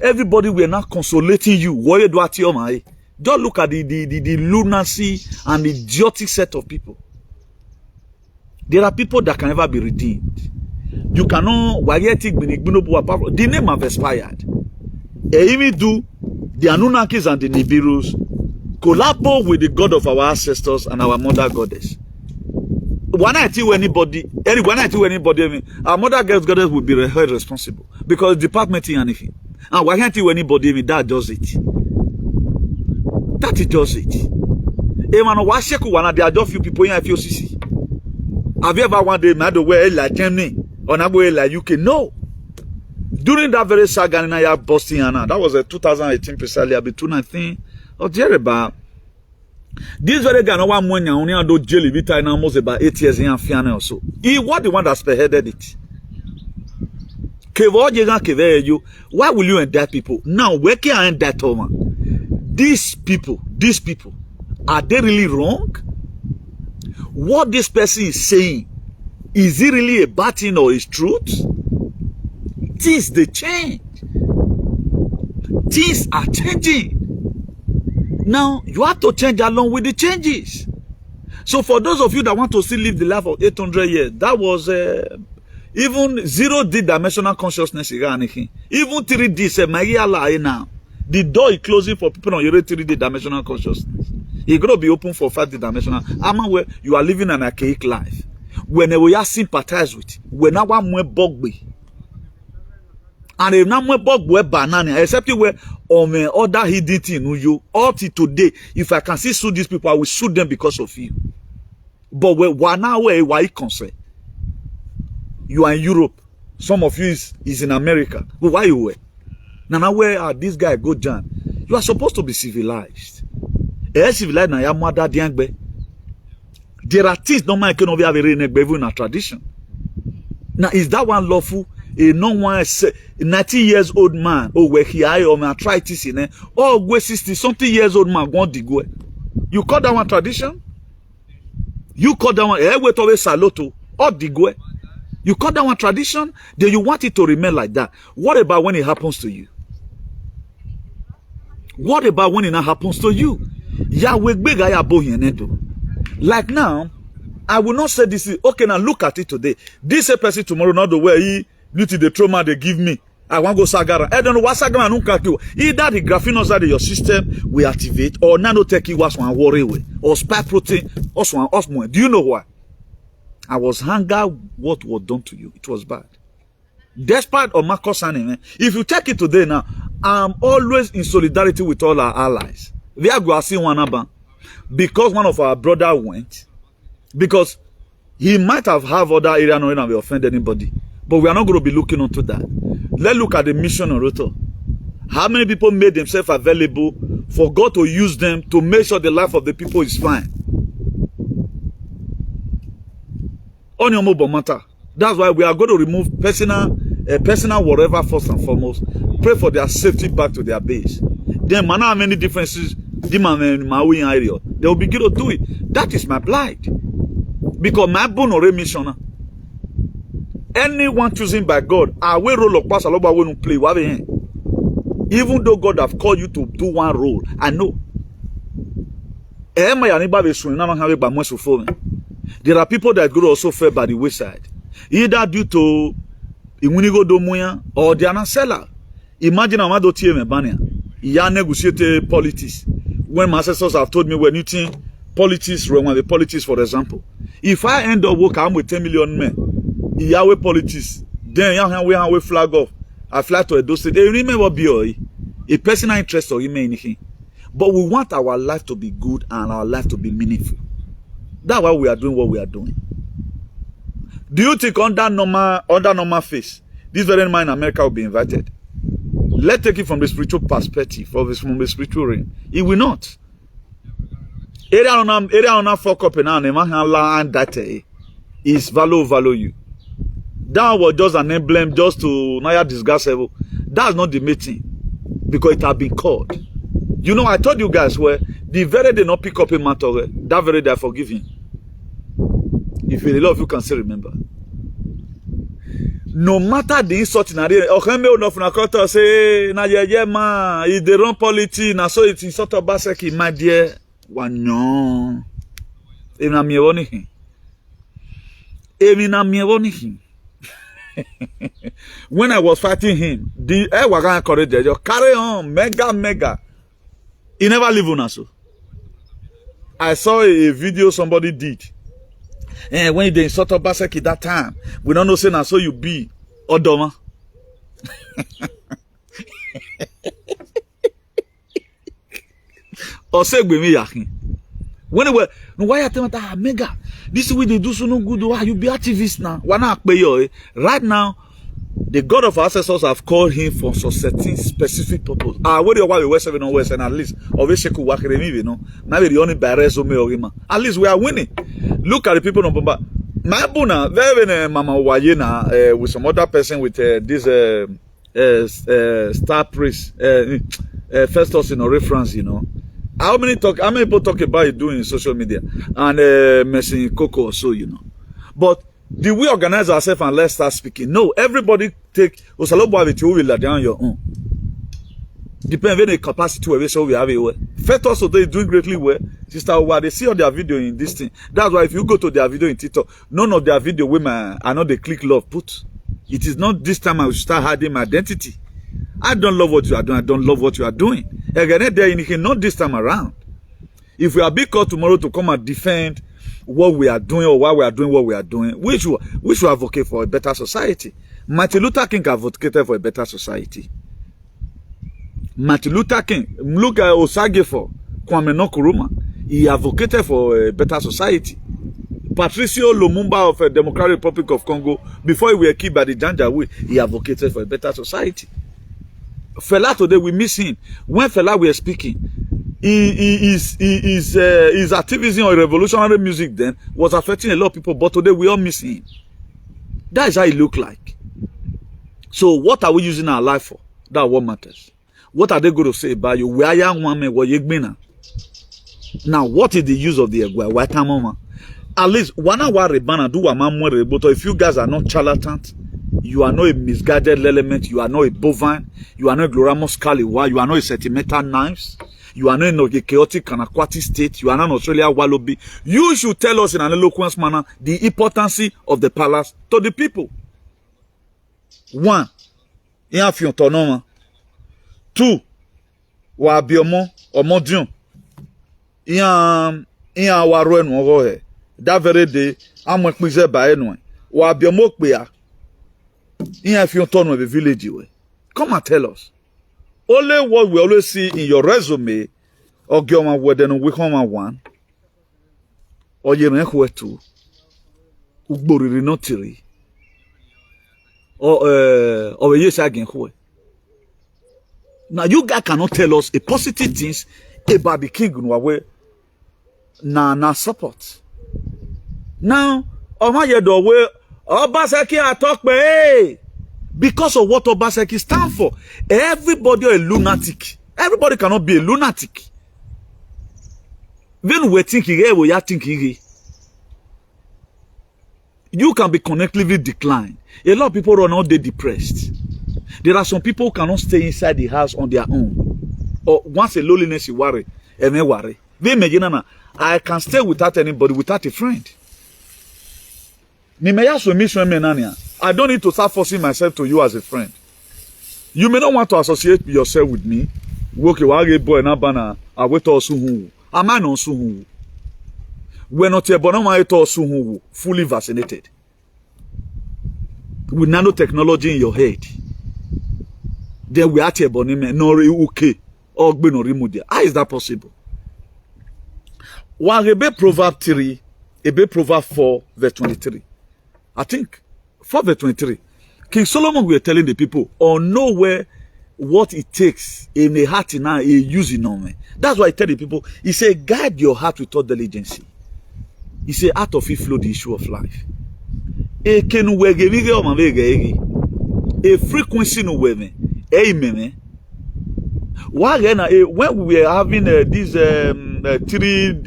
everybody were not consolating you. What you do at your mind? Just look at the lunacy and the idiotic set of people. There are people that can never be redeemed. You cannot. The name have expired. Even do the Anunnakis and the Nibiru's collabo with the God of our ancestors and our mother goddess. When I tell anybody, our mother goddess will be held responsible because department in anything. And why can't tell anybody that does it? That it does it. There are just few people in FOCC. Have you ever one day made away like Germany or not like UK? No. During that very saga in Boston, that was a 2018 precisely, I'll be 219 or thereabout. This very guy, no one money, only do jelly vita in almost about 8 years in Fiana or so. He was the one that spearheaded it. Why will you indict people? Now, where can I indict Thomas? These people, are they really wrong? What this person is saying, is it really a bad thing or is truth? Things they change. Things are changing. Now, you have to change along with the changes. So for those of you that want to still live the life of 800 years, that was even 0D dimensional consciousness. Even 3D, say, my now. The door is closing for people on your 3D dimensional consciousness. It's going to be open for 5D dimensional. I'm where you are living an archaic life. When we are sympathize with, when I want more bugby. And if not more bug banana, except where on other hidden thing you all today, if I can see sue these people, I will sue them because of you. But why now why you concerned? You are in Europe. Some of you is in America. But why you were? Now where are this guy go John? You are supposed to be civilized. Civilized na ya mother diangbe. There are things no man can have even a tradition. Now is that one lawful? A no one 90 years old man, oh, where he I or arthritis in it, or where 60 something years old man going to go. You call that one tradition? You call that one wait always saloto or digwe. You call that one tradition? Then you want it to remain like that. What about when it happens to you? What about when it not happens to you? Like now, I will not say this is okay. Now look at it today. This a person tomorrow, not the way he due to the trauma they give me. I want to go Sagara. I don't know what Sagara nunca do. Either the graphene outside your system will activate, or nanotech was one worry way, or spike protein, or one osmo. Do you know why? I was hunger. What was done to you? It was bad. Despite of Marcus anime, if you check it today now, I'm always in solidarity with all our allies. We are going to see one about because one of our brother went, because he might have other area not have offended anybody. But we are not going to be looking onto that. Let's look at the mission on Roto. How many people made themselves available for God to use them to make sure the life of the people is fine? On your mobile matter. That's why we are going to remove personal whatever first and foremost. Pray for their safety back to their base. Then man, how many differences there will be good to do it. That is my plight. Because my bone or mission. Anyone chosen by God, I will roll up pass a lot of play. Even though God have called you to do one role, I know. There are people that could also fail by the wayside, either due to imunigo domuya or they are not seller. Imagine I'm not me bania. Ya negotiate politics. When my ancestors have told me when you think politics, when the politics, for example, if I end up working with 10 million men. Yahweh politics. Then we flag off. I fly to a state. They remember be a personal interest or anything. But we want our life to be good and our life to be meaningful. That's why we are doing what we are doing. Do you think under normal face, this very man in America will be invited? Let's take it from the spiritual perspective, from the spiritual realm. It will not. Area on fuck up and that is value you. That was just an emblem just to Naya discuss level. That's not the meeting. Because it had been called. You know, I told you guys where the very day not pick up a matter, that very day I forgive him. If you love, you can still remember. no matter the insult na there, okeme enough na koto say na ye ma, e dey run politics na so it insult Obaseki my dear. Wanyo. Emi na miewoni him. When I was fighting him, the waga encourage you carry on, mega. He never leave on so. I saw a video somebody did. And when they insult Obaseki that time, we don't know say na so you be Odoma. Or say me yakin. When they were no why you tell me that mega, this is what they do so no good. Why you be activist now? Why not pay you? Right now, the God of our ancestors have called him for some certain specific purpose. What do you want? We were 7 on West, and at least always check work you know. Maybe the only by resume or him. At least we are winning. Look at the people on Bomba. My buna very Mama Wayena with some other person with this star priest first us in a reference, you know. How many people talk about it doing in social media and messing Coco or so, you know. But the we organize ourselves and let's start speaking. No, everybody take down your own. Depending on the capacity where we have it. First also they doing greatly well. Sister, why they see all their video in this thing. That's why if you go to their video in TikTok, none of their video women are not the click love put. It is not this time I will start hiding my identity. I don't love what you are doing. I don't love what you are doing. Again, there not this time around. If we are big called tomorrow to come and defend what we are doing or why we are doing what we are doing, which will advocate for a better society. Martin Luther King advocated for a better society. Martin Luther King, look at Osagefo, Kwame Nkrumah, he advocated for a better society. Patricio Lumumba of the Democratic Republic of Congo, before he were killed by the Janjaweed, he advocated for a better society. Fela today, we miss him. When Fela were speaking, his activism on revolutionary music then was affecting a lot of people, but today we all miss him. That is how he looked like. So what are we using our life for? That's what matters. What are they going to say about you? Now, what is the use of the egg? At least, one hour rebana do but if you guys are not charlatans, you are not a misguided element, you are not a bovine, you are not a glorious scallywa, you are not a sentimental knives, you are not in a chaotic and aquatic state, you are not an Australia wallaby. You should tell us in an eloquent manner the importance of the palace to the people. 1. Autonoma. 2. Wa biomo omodion. Wa roen wo that very day, I'm going to say by anyone. Wa biomo kpea. Autonoma the village way. Come and tell us. Only what we always see in your resume, or Gioma Weden we come one, or Yemenwe two, Ugbori notary, or a yes again. Now you guys cannot tell us a positive things about the king na support. Now, my way, Obaseki I talk hey. Because of what Obaseki stand for, everybody a lunatic. Everybody cannot be a lunatic. When we think we are thinking you can be connectively declined. A lot of people are not depressed. There are some people who cannot stay inside the house on their own. Or once a loneliness you worry, and they worry. I can stay without anybody, without a friend. I don't need to start forcing myself to you as a friend. You may not want to associate yourself with me. Am I not so? We're not fully vaccinated. With nanotechnology in your head. Then we are okay. How is that possible? One Proverb 3, Proverb 4, verse 23. I think 4 verse 23. King Solomon were telling the people, or nowhere what it takes in a heart now, a using on me. That's why I tell the people, he said, guide your heart with all diligence. He said, out of it flow the issue of life. A frequency no way. Amen. When we were having this 3D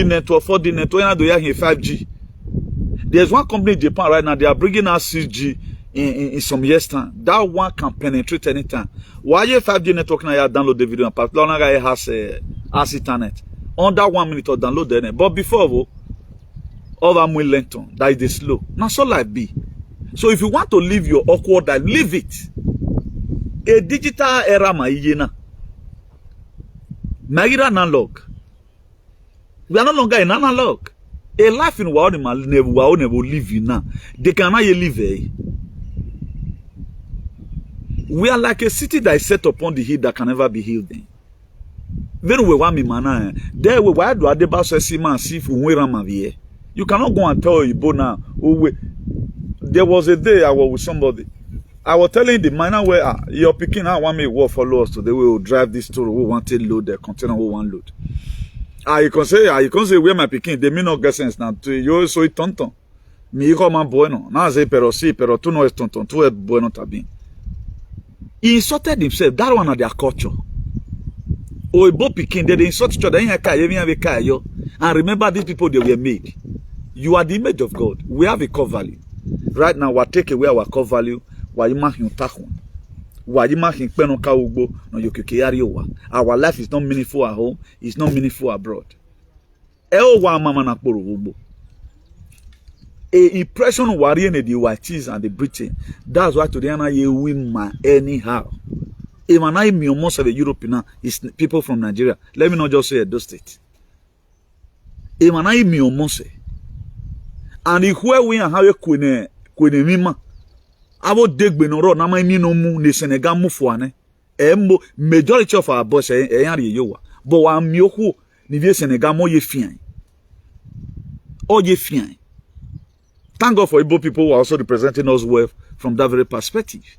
network, 4D network, and 5G, There's one company in Japan right now, they are bringing out 6G in some years' time. That one can penetrate anytime. Why you 5G network now, you download the video, and particularly guy has internet. Under 1 minute or download the net. But before, all that more length on, that is the slow. Now, so like be. So if you want to live your awkward life, live it. A digital era, my yena. Magira analog. We are no longer in analog. A life in what never live in now. They cannot live. We are like a city that is set upon the hill that can never be healed. Then we want me mana. There we why do Adeba say man see if we ram. You cannot go and tell Ibo now. Oh, there was a day I was with somebody. I was telling the miner where you're picking out one me walk follow us today. We will drive this store. We want to load the container. We want load. You can say where my picking. They may not get sense now. You so it tonton. Me come man bueno. Now say pero tu no es tonton. Tu es bueno tabi. He insulted himself. That one of their culture. Oh, Ibo picking. They insult each other. And remember these people they were made. You are the image of God. We have a core value. Right now, we take away our core value. Our life is not meaningful at home. It's not meaningful abroad. A impression worrying the whites and the Britain. That's why today I win my anyhow. If I me most of the European is people from Nigeria. Let me not just say Edo State. If I me almost. And if we are how you kune mima, abo degbe no ro na ma mi no mu ne Senegal mu fo ane. Majority of our boys yan ye yowa. But wa mi oku ni vie Senegal mo ye fian. O ye fian. Thank God for Igbo people who are also representing us well from that very perspective.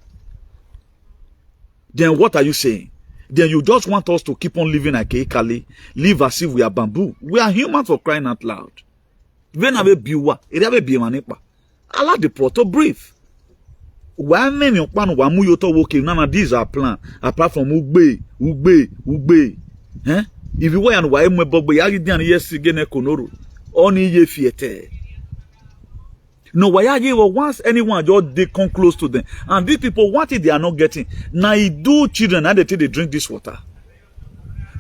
Then what are you saying? Then you just want us to keep on living like Ekali, live as if we are bamboo. We are humans for crying out loud. When I be wa, it have be manipa. Allow the proto breathe. Why many plan wa mu yoto working? None of these are plan. Apart from ugbe. Eh? If you and why me bogbe yagi dian yes gene konoro. Oni ye fiete. No, why are you once anyone just they come close to them, and these people what it they are not getting. Now you do children and they drink this water.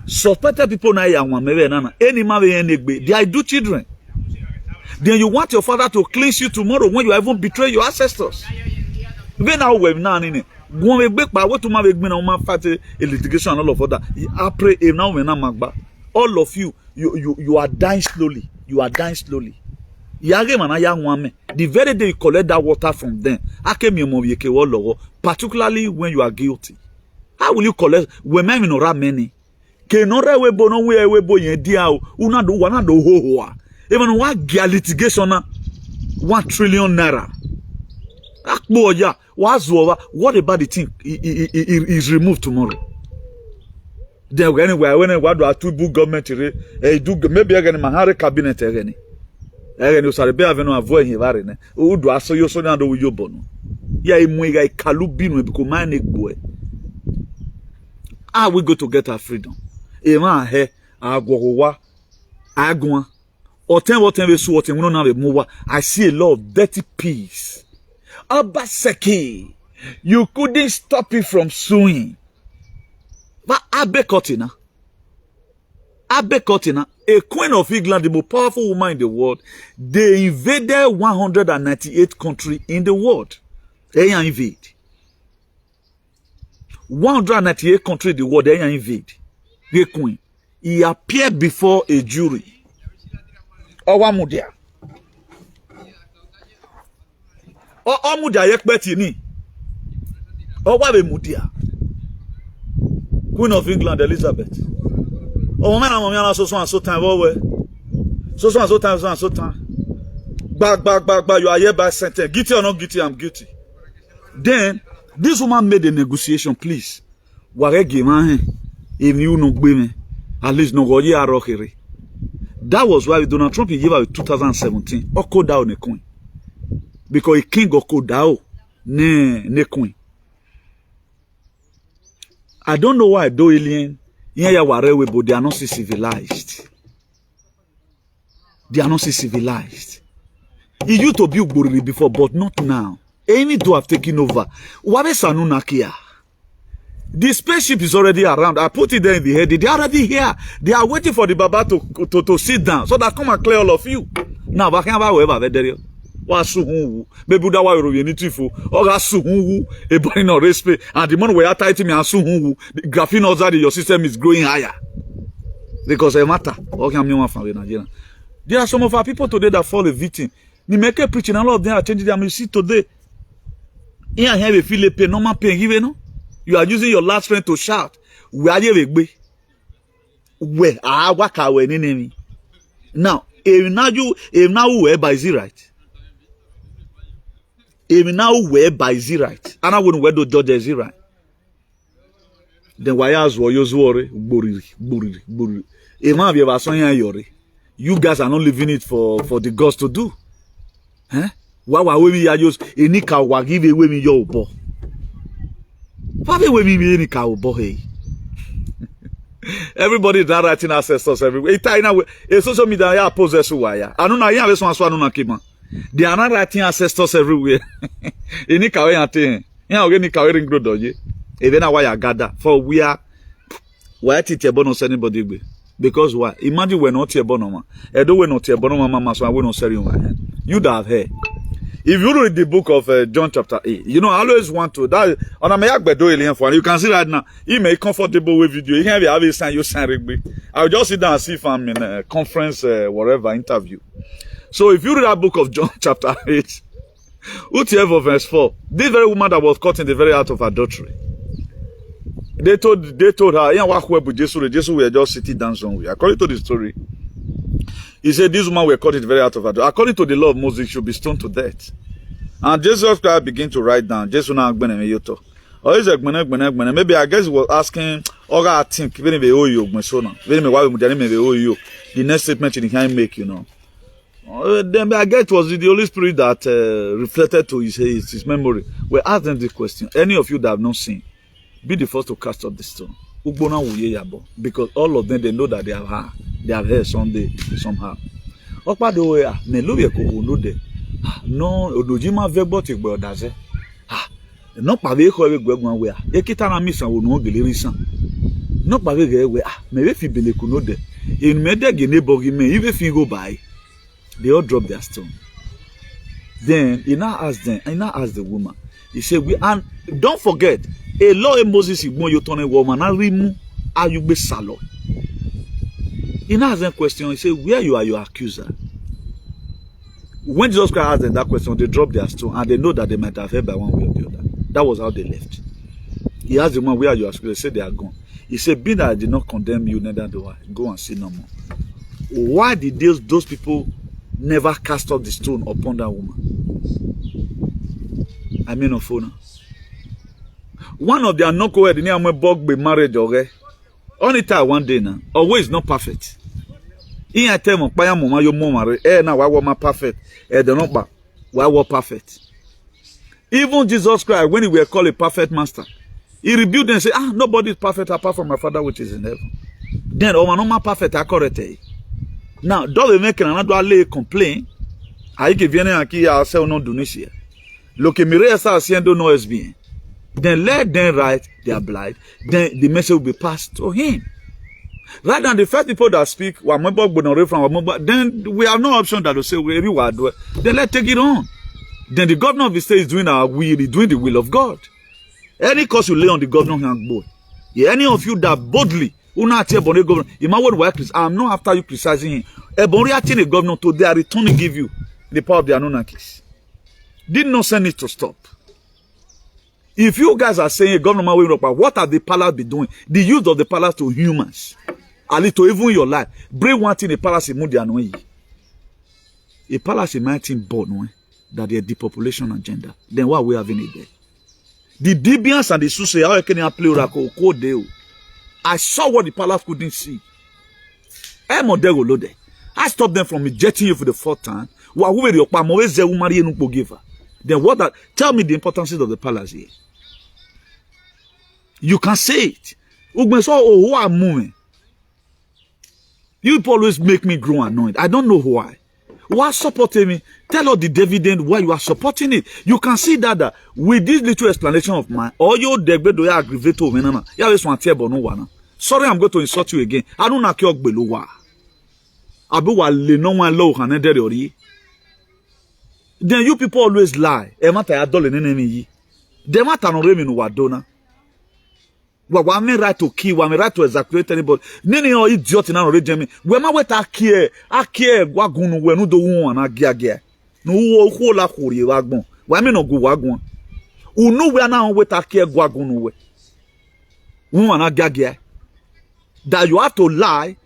Suspected people now any man they do children. Then you want your father to cleanse you tomorrow when you even betray your ancestors. When now we now in it. Go back by what to my big man fight a litigation and all of that. I pray now when I'm back. All of you are dying slowly. You are dying slowly. The very day you collect that water from them, particularly when you are guilty. How will you collect when men in many? Even one litigation 1 trillion naira. What about the thing is removed tomorrow? Then anyway, when I do a two-book government, do maybe again Mahari cabinet again. You start be having avoid here, varine. O do aso yo so na do yo bono. Ya imuiga ikalubinu because man boy. How we go to get our freedom? Ema he agwowa agwa. Oten we so oten we no na be mowa. I see a lot of dirty peace. Obaseki, you couldn't stop it from suing. But Abekotina, a queen of England, the most powerful woman in the world, they invaded 198 countries in the world. They invade. 198 countries in the world, they invade. The queen. He appeared before a jury. Owamudia. Omudia yekbeti ni. Owabe mudia. Queen of England, Elizabeth. Oh man, I'm so time. So time. Back. You are hereby sentenced. Guilty or not guilty, I'm guilty. Then this woman made a negotiation, please. If you know me, at least no go ye. That was why Donald Trump gave her in 2017. Oko down a coin. Because a king oko down ne queen. I don't know why do alien. But they are not civilized. They are not civilized. It used to be Ugbori before, but not now. Any two have taken over. What is Anunakia? The spaceship is already around. I put it there in the head. They are already here. They are waiting for the Baba to sit down so that come and clear all of you. Now, I can't whoever there. Wasuhu, baby, that why you need to for Ogasuhu, a boy no respect, and the money we are tight me and Suhu, the graphene outside your system is growing higher. Because it matter. Okay, I'm your family Nigeria. There are some of our people today that fall a victim. The maker preaching, a lot of them are changing them. You see today, here have a feel a pain, normal pain, you know. You are using your last friend to shout. Where are you? Where? Ah, what are we enemy? Now, if now whereby is it right? If now whereby is it right? And I wouldn't wear the judge is it right? Then why else were you worry? Buriri. You guys are not leaving it for the gods to do. Huh? Why we are just any cow give away me your boy? Everybody is writing ancestors everywhere. It's social media ya possess wire. I don't know ya this one so no kima. They are not writing ancestors everywhere. Any cow ya thing. Ya oge ni cow ring grow doje. Even na why you gather for we are why teach bonus anybody be. Because why? Imagine we're not here bonoma. Edo we not here bonoma mama so we not serious. You that have heard. If you read the book of John chapter 8, you know, I always want to, that, you can see right now, he may comfortable with video. You can have a sign, you sign. I'll just sit down and see if I'm in a conference, whatever, interview. So if you read that book of John chapter 8, whatever verse 4, this very woman that was caught in the very act of adultery, they told her, yeah, what with Jesus were just sitting down somewhere. According to the story, he said, this woman were caught in the very act of adultery. According to the law of Moses, should be stoned to death. And Jesus Christ began to write down. Jesus now maybe I guess he was asking, I think, the next statement he can make, you know. Then I guess it was the Holy Spirit that reflected to his memory. We asked them the question. Any of you that have not seen, be the first to cast up the stone. Because all of them, they know that they have heard someday, somehow. No, Odojima Vebot Igbodaze. No Paveko Egwegwan where. Ekitana Missa will no Gelirisan. No Pavege where, maybe if you be Kunode. In Medegine Bogime, even if you go by, they all drop their stone. Then he now asked the woman. He said, and don't forget, a law in Moses is more you turn a woman and remove are you be salo. He now asked them question, he said, where you are your accuser? When Jesus Christ asked them that question, they dropped their stone and they know that they might have heard by one way or the other. That was how they left. He asked the man, where are your accusers? They said they are gone. He said, being that I did not condemn you, neither do I. Go and sin no more. Why did those people never cast up the stone upon that woman? I mean, of honor. One of their NUCL near my bug be marriage okay? Only time one day now. Always not perfect. In a time of Paya Mama, your mama, now why were perfect? They're not back. Why were perfect? Even Jesus Christ, when he were called a perfect master, he rebuked them and said, nobody is perfect apart from my Father which is in heaven. Then, my perfect, I correct. Now, don't make another complain. I give you a say no Tunisia. Look, Mire is haciendo no es bien. Then let them write their blind. Then the message will be passed to him. Rather than the first people that speak, then we have no option that will say, then let's take it on. Then the governor of the state is doing our will, doing the will of God. Any cause you lay on the governor hand board. Yeah, any of you that boldly, I'm not after you criticizing him. The governor today are returning to give you the power of the Anunnakis. Did not send it to stop. If you guys are saying government what are the palace be doing? The use of the palace to humans. A little even your life. Bring one thing a palace in Mudianwe. A palace in 19 born that they depopulation agenda. Then what we having it there? The Debians and the Susay, how can you play Rako? I saw what the palace couldn't see. I stopped them from rejecting you for the fourth time. Then what that? Tell me the importance of the palace here. You can say it. Who are moving? You always make me grow annoyed. I don't know why. Why supporting me? Tell us the dividend why you are supporting it. You can see that with this little explanation of mine, all your degbe do ya aggravate over na. Ya this one table no one. Sorry, I'm going to insult you again. I don't know kyok below. Abu wa le no one low hanedere ori. Then you people always lie. E mata ya dole nene yi. They mata no remi no wadona. Wa me right to kill, wa me right to execute anybody. Nene o idiot na no rejemi. We ma weta akie wa gunu we no do won na gia. No wo la khori wa gbon. Wa me no go wa gbon. Unu we na weta akie gwa gunu we. Won na gia. That you have to lie.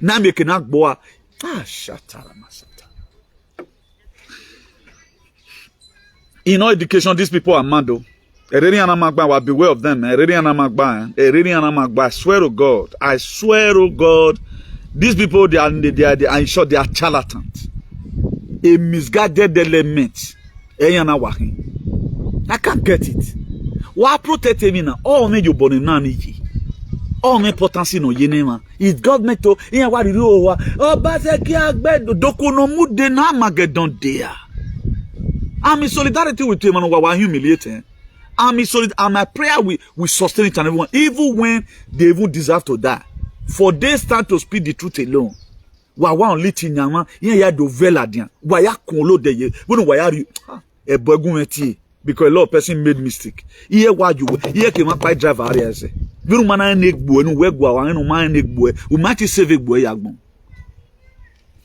Na make na gbo. Shatara masata. In all education, these people are mad though. Beware of them. I swear to God. I swear to God. These people, they are in short, they are charlatans. A misguided element. I can't get it. Why protect me now? All me you born in nani. All me potency no yenema. It's government to what do you Baseki agbe doko no mude na magedon there. I'm in solidarity with you, man. We're humiliating. I'm in solidarity. And my prayer we sustain it and everyone, even when they even deserve to die. For they stand to speak the truth alone. Wa little nyama, ya do vela dian. Wa ya konlo de ye. When wa ya e bogunmeti because a lot of person made mistake. Here wa you, here came up by driver area say. Biru mana nek bo enu we gwa wa enu man nek bo. We might save bo yagbon.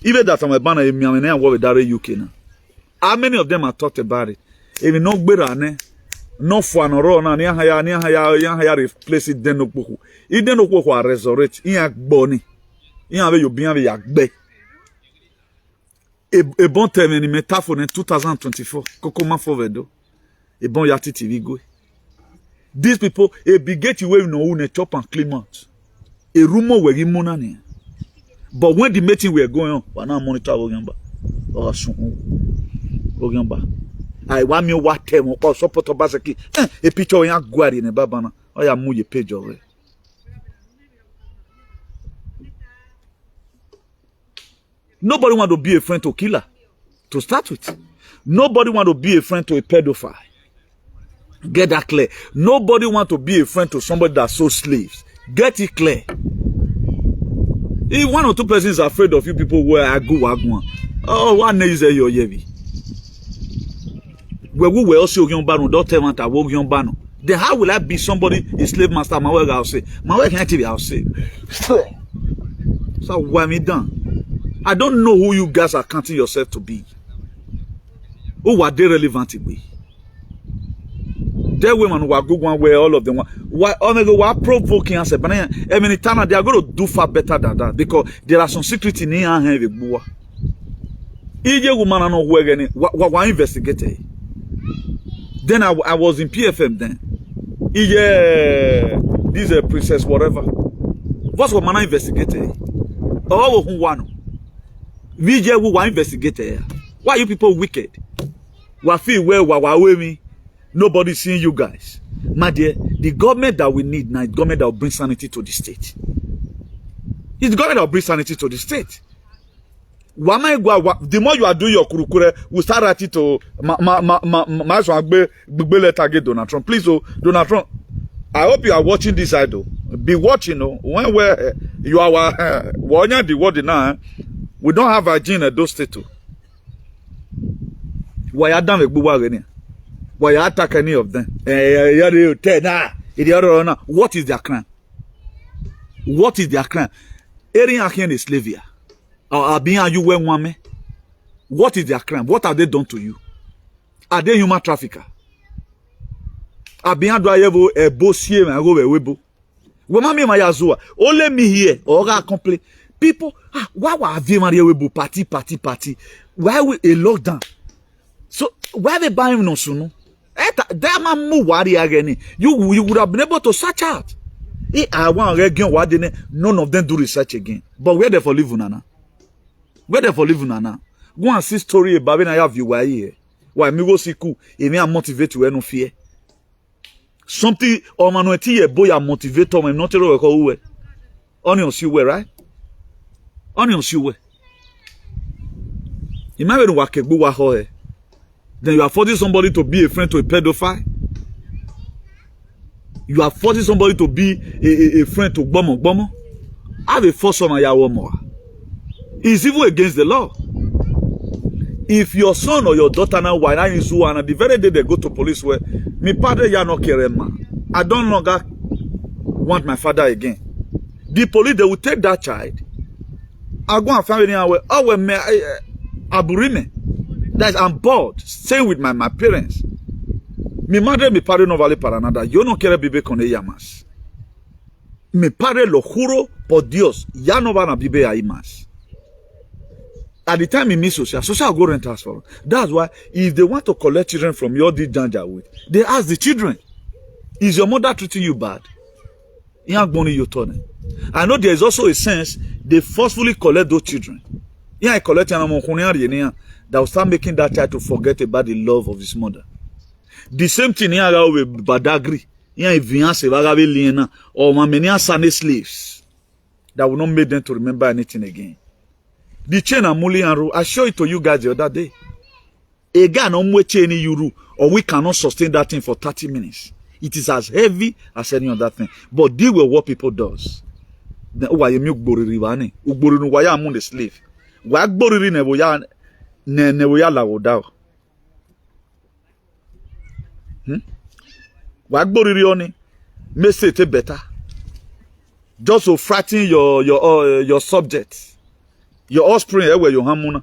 Even that my banner me am na work with UK now. How many of them have talked about it? If no gbera no for no ro na ya replace it den okpoku. I den okpoku a resurrect. Iya gboni. Iya be yo bian be ya gbe. E bon terme ni metaphor in 2024. Kokoma forvedo. E bon ya TV go. These people e bigate we no une chop and clean out. E rumor we gi monani. But when the meeting were going on, we now monitor Ogamba. Ogamba. I want me what time or support of Basaki. A picture of young Guari in a babana. I am move your page away. Nobody want to be a friend to a killer. To start with. Nobody want to be a friend to a pedophile. Get that clear. Nobody want to be a friend to somebody that sold slaves. Get it clear. If one or two persons are afraid of you people where I go, oh, one is a yo yevi. Where we were also young bano, don't tell me that I walk young bano. Then how will I be somebody, a slave master? My work, I'll say. My work can't be, I'll say. So why me done? I don't know who you guys are counting yourself to be. Who are they relevant to be? There women who are good one where all of them why provoking and say, but I mean, they are going to do far better than that because there are some secrets in here and have bua. Ije woman no where any what investigated. Then I was in PFM then. Ije this is a princess whatever. What's what man investigated? Oh who one? VJ who investigated. Why you people wicked? Wa feel where me. Nobody seeing you guys. My dear, the government that we need now is the government that will bring sanity to the state. It's the government that will bring sanity to the state. The more you are doing your kurukure, we start writing to Donald Trump. Please, Donald Trump, I hope you are watching this idol. Be watching, when you are watching the word now, we don't have a gene at those states. Why are done with why you attack any of them? What is their crime? What is their crime? Erin Akin is slavery. Or being you when one. What is their crime? What have they done to you? Are they human trafficker? Are being do a bossier and go webo? Woman my yazua. Only me here or I complain. People, why were they Maria webo party? Why we a lockdown? So why they buying no sooner? You would have been able to search out. I want again what none of them do research again. But where they for living now? Where they for living now? Go and see story about when I have you here. Why me go see cool? It may motivate you no fear. Something or manueti boy a motivator me not to who onions you wear right? Onions you wear. Imagine wakegbu wa ho eh. Then you are forcing somebody to be a friend to a pedophile. You are forcing somebody to be a friend to Gbomo. Have a force on your more. It's even against the law. If your son or your daughter now why not is one and the very day they go to police where me father ya no care man. I don't longer want my father again. The police they will take that child. I go and find anywhere. Oh me aburime. That is, I'm bored staying with my parents. Mi madre mi padre no vale para nada. Yo no quiero vivir con ella más. Mi padre lo juro por Dios. Ya no van a vivir ahí más. At the time he meets social go rent house for them. That's why if they want to collect children from your danger with, they ask the children, is your mother treating you bad? I know there is also a sense they forcefully collect those children. Yeah, collect that will start making that child to forget about the love of his mother. The same thing here with Badagry. Here or many Sunday slaves that will not make them to remember anything again. The chain and Muli and I showed it to you guys the other day. Again, or we cannot sustain that thing for 30 minutes. It is as heavy as any other thing. But deal with what people does. Then why you milk boriri wani? Uborinu waya among the slave. Why boriri nevoya lagodao? Why boriri oni? May say it better. Just to frighten your subjects. Your offspring, where your hamuna.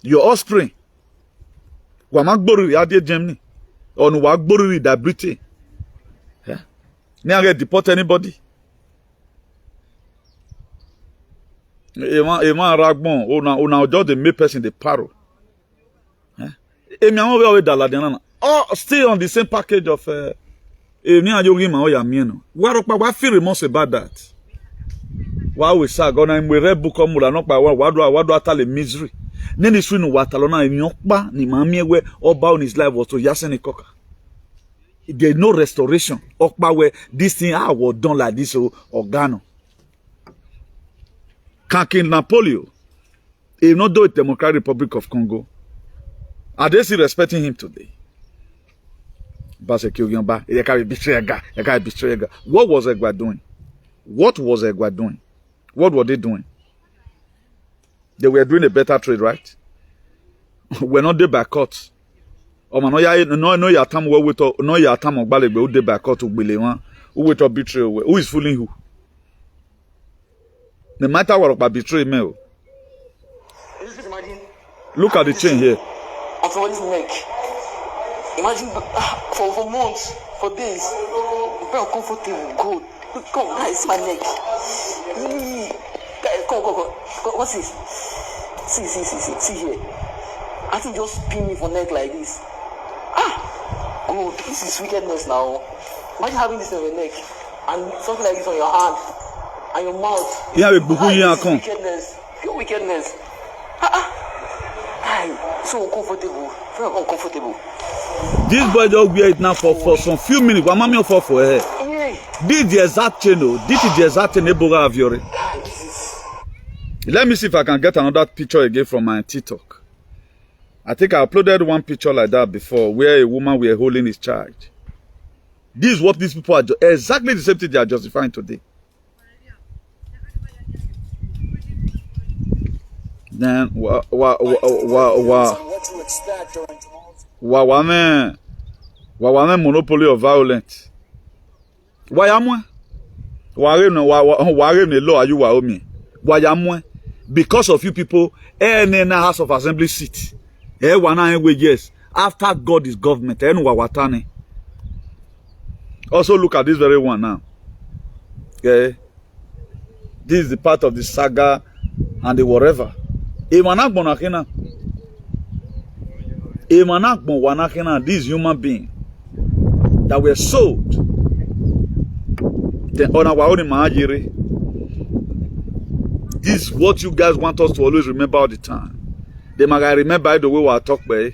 Your offspring. Wamakboriri adi Germany. Or no wakboriri da Britain. Yeah. Now get deport anybody. Eman ragbon. Una just the make person the paro. Yeah. Oh, still on the same package of why feel remorse about that? Why we say God na we read book of Mula not by what do I tell the misery? Then it's when Watalona in Yokba, ni mamie where Oba on his life was to Yasen Koka. There's no restoration. Okba where this thing was done like this organo. King Napoleon, if not do it Democratic Republic of Congo, are they still respecting him today? What was Egba doing? What was Egba doing? What were they doing? They were doing a better trade, right? We're not there by court. No ya tam no ya tam ogbalegbe who dey by court ugbelewan who wait to betray who is fooling who? No matter what about betray me. Look at the chain here. And somebody's neck. Imagine for months, for days, very uncomfortable. Good. Come, guys, my neck. Guys, come. What's this? See here. I think just pin me for neck like this. Good. This is wickedness now. Imagine having this on your neck and something like this on your hand and your mouth. Yeah, wickedness. Pure wickedness. So uncomfortable. Very uncomfortable. This boy just wear it now for some few minutes. What mommy offer for her? This is the exact channel. This is the exact Ebola of your. Let me see if I can get another picture again from my TikTok. I think I uploaded one picture like that before, where a woman were holding his child. This is what these people are exactly the same thing they are justifying today. Then monopoly of violence. Why am I? Why law are you Waomi? Why am I? Because of you people, in House of Assembly seat. Yes, after God is government. Also look at this very one now. Okay. This is the part of the saga and the whatever. This human being that were sold. Then on our own imagine. This is what you guys want us to always remember all the time. They might remember the way we talk by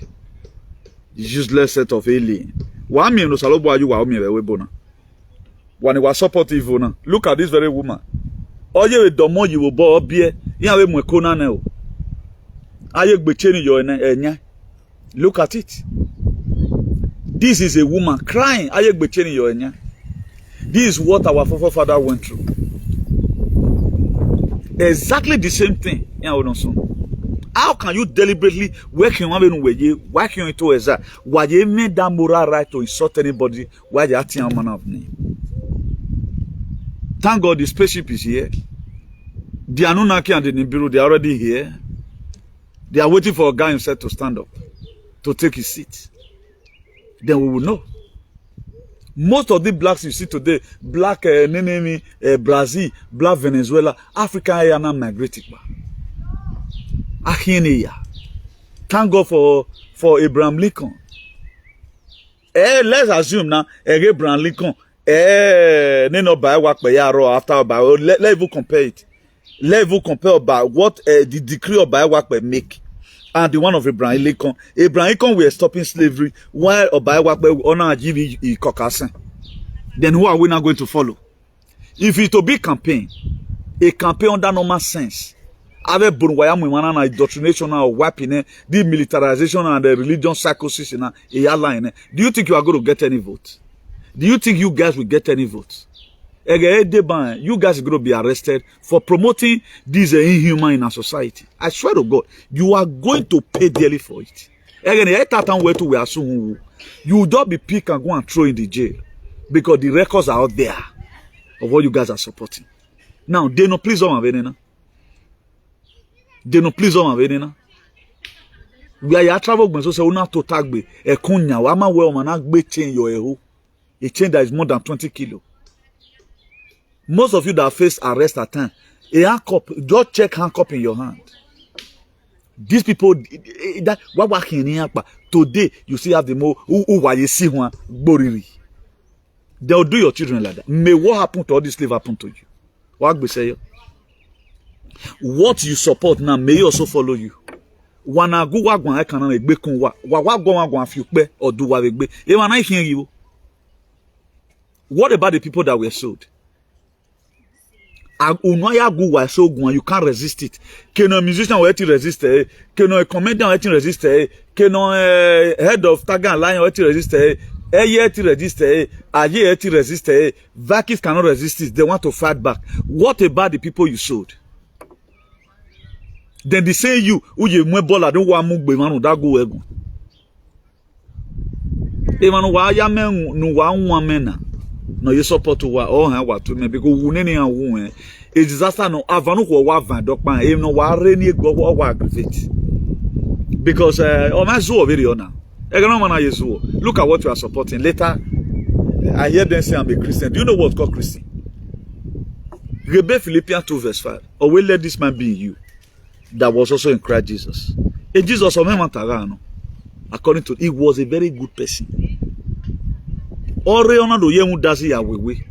useless set of alien. One me no salobo you wa me we bona. When you was supportive na. Look at this very woman. Oye we domo you will bo obie. Ya we mwekona na o. Look at it. This is a woman crying. This is what our forefather went through. Exactly the same thing. How can you deliberately work in one way, working into exact why you made that moral right to insult anybody while you're acting a man of name? Thank God the spaceship is here. The Anunnaki and the Nibiru, they are already here. They are waiting for a guy himself to stand up, to take his seat. Then we will know. Most of the blacks you see today, black Brazil, black Venezuela, Africa are not migrating. Thank God for Abraham Lincoln. Let's assume now Abraham Lincoln. After let even compare it. Let even compare about what the decree of Bayawakpe make and the one of Abraham Lincoln. Abraham Lincoln were stopping slavery while Bayawakpe honor give Kokasen. Then who are we now going to follow? If it to be campaign, a campaign under normal sense, avec Bunwayam indoctrination or weapon, demilitarization and the religion psychosis in a line. Do you think you are going to get any votes? Do you think you guys will get any votes? You guys are going to be arrested for promoting this inhuman in our society. I swear to God, you are going to pay dearly for it. You will just be picked and go and throw in the jail because the records are out there of what you guys are supporting. Now, they no please on my They no please on my we are travel when so say una to tag be e kunya wa ma we man agbe chain your eho. A chain that is more than 20 kilo. Most of you that face arrest at time, a handcuff, just check handcuff in your hand. These people, that what working here, today you see have the more who you see one boriri. They'll do your children like that. May what happen to all this slave happen to you? What we say? What you support now may also follow you. Wana go wagwan I can egbe kun wa wagwan fi pe odu wa egbe. E wana hear you. What about the people that were sold? You can't resist it. Can a musician will resist it? Can a comedian will resist it? Can a head of Tagan Lion will resist it? Yet resist it. Yet resist it. Vakis cannot resist it. They want to fight back. What about the people you sold? Then they say you bola don't want move manu that go ego. Emanu wa ya men no wa mena. No you support to what to me because uneni and a disaster no avanu wa van dokman e no wa reni go wa aggravate because my zoo very now look at what you are supporting. Later I hear them say I'm a Christian. Do you know what's called Christian? Rebel Philippians 2 verse 5. Or will let this man be in you that was also in Christ Jesus. And Jesus according to he was a very good person. Ore ona do yemu dasi ya wewe.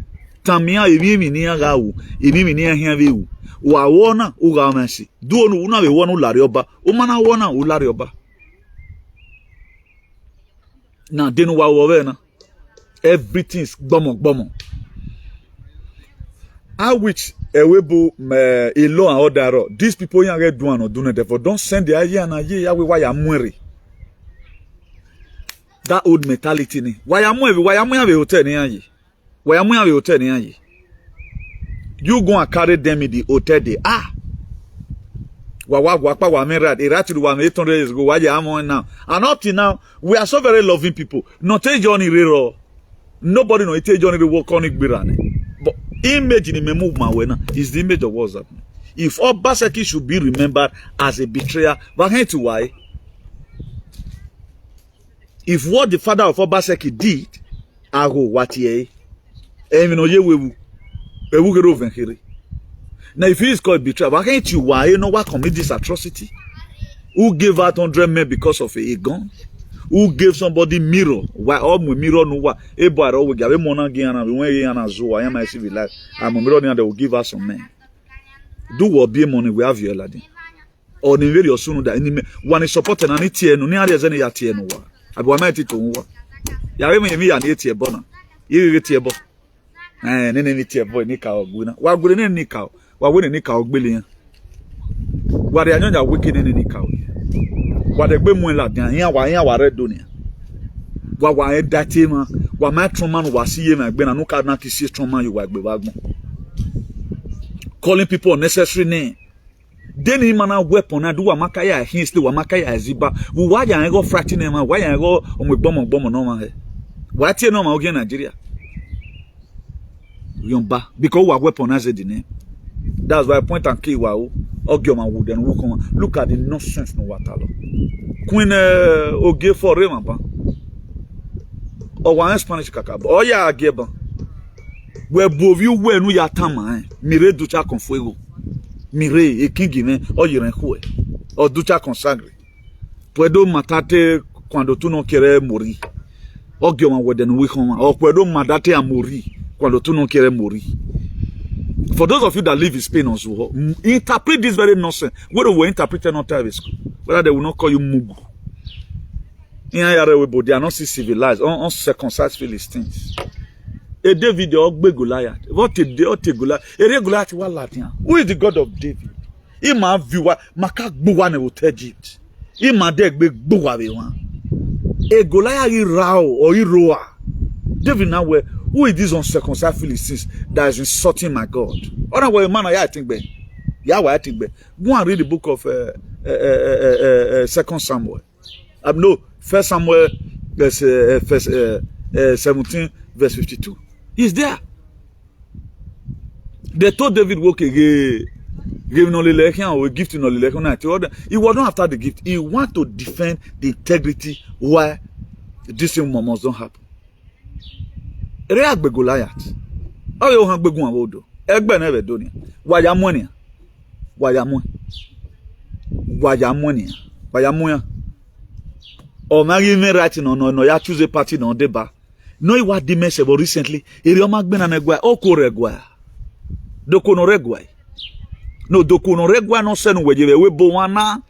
Tamia emimi ni agawu, emimi ni ahiavewu. Wa wona uga amansi. Do onu una we wona ulari oba. Umana wona ulari oba. Na denu wa wowe na. Everything's gbomo. I which ewebo me ilo and odaro. These people yan get do and do not therefore don't send the idea na ye ya we wa ya mwere. That old mentality ni. Wayamu have a hotel ni ayi. Wayamu have a hotel ni ayi. You go and carry them in the hotel day. Wakpa wa merad. Irati wa 800 years ago. Why you now? And up till now, we are so very loving people. Not a Johnny Rero. Nobody know it Johnny Rero conic birane. But image in the movement is the image of what's happening. If Obaseki should be remembered as a betrayer, but hence why? If what the father of Obaseki did, I go what ye, now if he is called betrayal, why can't you why you know what commit this atrocity? Who gave out 100 men because of a gun? Who gave somebody mirror? Why all mirror no what? A boy will give a money again and we and zoo. I am a civil life. I'm a mirror and they will give us some men. Do what be money we have your laddie. Or the very soon that one is supporting an ETN, no near as any ATN. Abuameti to nwa. Ya we me ya na etie bo na. Ye etie bo. Ne etie bo ni ka ogbu na. Wa gure ni ka. Wa we ni ka ogbele yan. Wa re anyonya wiki ni ka. Wa de gbe mu la dan yan wa redo ni. Wa e date ma wa ma trauma no wa see ma gbe na no ka na kisi trauma you wa gbe wa gbon. Calling people unnecessary name. Then him na weapon na do wa makaya hinsley wa makaya ziba. Wo wa ya go fracting ma wa ya go omegbomo no ma he. Wa tie no ma oge Nigeria. Yomba because we weaponize the name. That's why I point and kill wow. Ogioma wood and walk. Look at the nonsense no watalo. Queen Oge for remember. Or one Spanish kakabo. Oh yeah, Geba. Where both you were no yatama, mire ducha con fuego. Mire e king me or yirenhue. Or ducha con sangre. Puedo matate cuando tú no quieres morir. Ogioma wood and wikoma. Or puedo matate a morir. Quando tu non quieres morir. For those of you that live in Spain also, interpret this very nonsense. Whether we interpret it not service, whether they will not call you Mugu. They are not civilized, uncircumcised Philistines. A David or Goliath. What a Goliath? A Goliath was Latin. Who is the God of David? He ma view Maka Buwane with Egypt. He ma deg big Buwabe. A Goliath Rao or Iroa. David now where. Who is this uncircumcised Philistines that is insulting my God? Otherwise, man, I think be. Yeah, I think be. Go and read the book of 2 Samuel. No, 1 Samuel, verse 17, verse 52. He's there. They told David, okay, give no election or gift no election. He was not after the gift. He want to defend the integrity why these moments don't happen. React be Goliath. Oh, you have begun a wodo. Egbe never donia. Wayamonia. Wayamonia. Or marry me writing no, ya choose a party no deba. No, what the message recently. Iriom Magben and Egua, Oko Regua. Doko no Regua. No, Doko no Regua no sen where you were boana.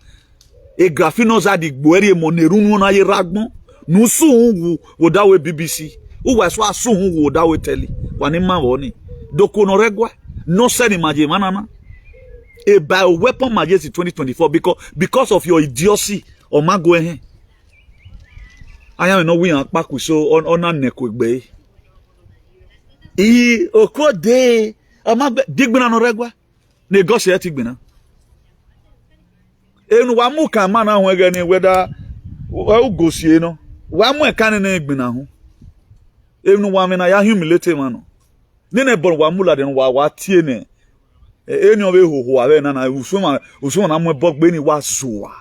A graphinos at the Guerre Moneruna Ragmo. No soon would that way BBC. Who was so soon would that tell you? One in my money. Doko no regua, no sending my manana. A bioweapon majesty 2024 because of your idiocy or my going. I am no we are back with so on a neck with bay. E oko de ama digbina no regua. Negotiate gbina. Enu wa mu kan man ahun ege ni whether o go sie no. Wa mu e kan na gbina ho. Enu wa me na ya humiliate man. Nene bon wa mula den wa tie ne. Eni obe hoho abe na na usuma na mo bogbe ni wa soa.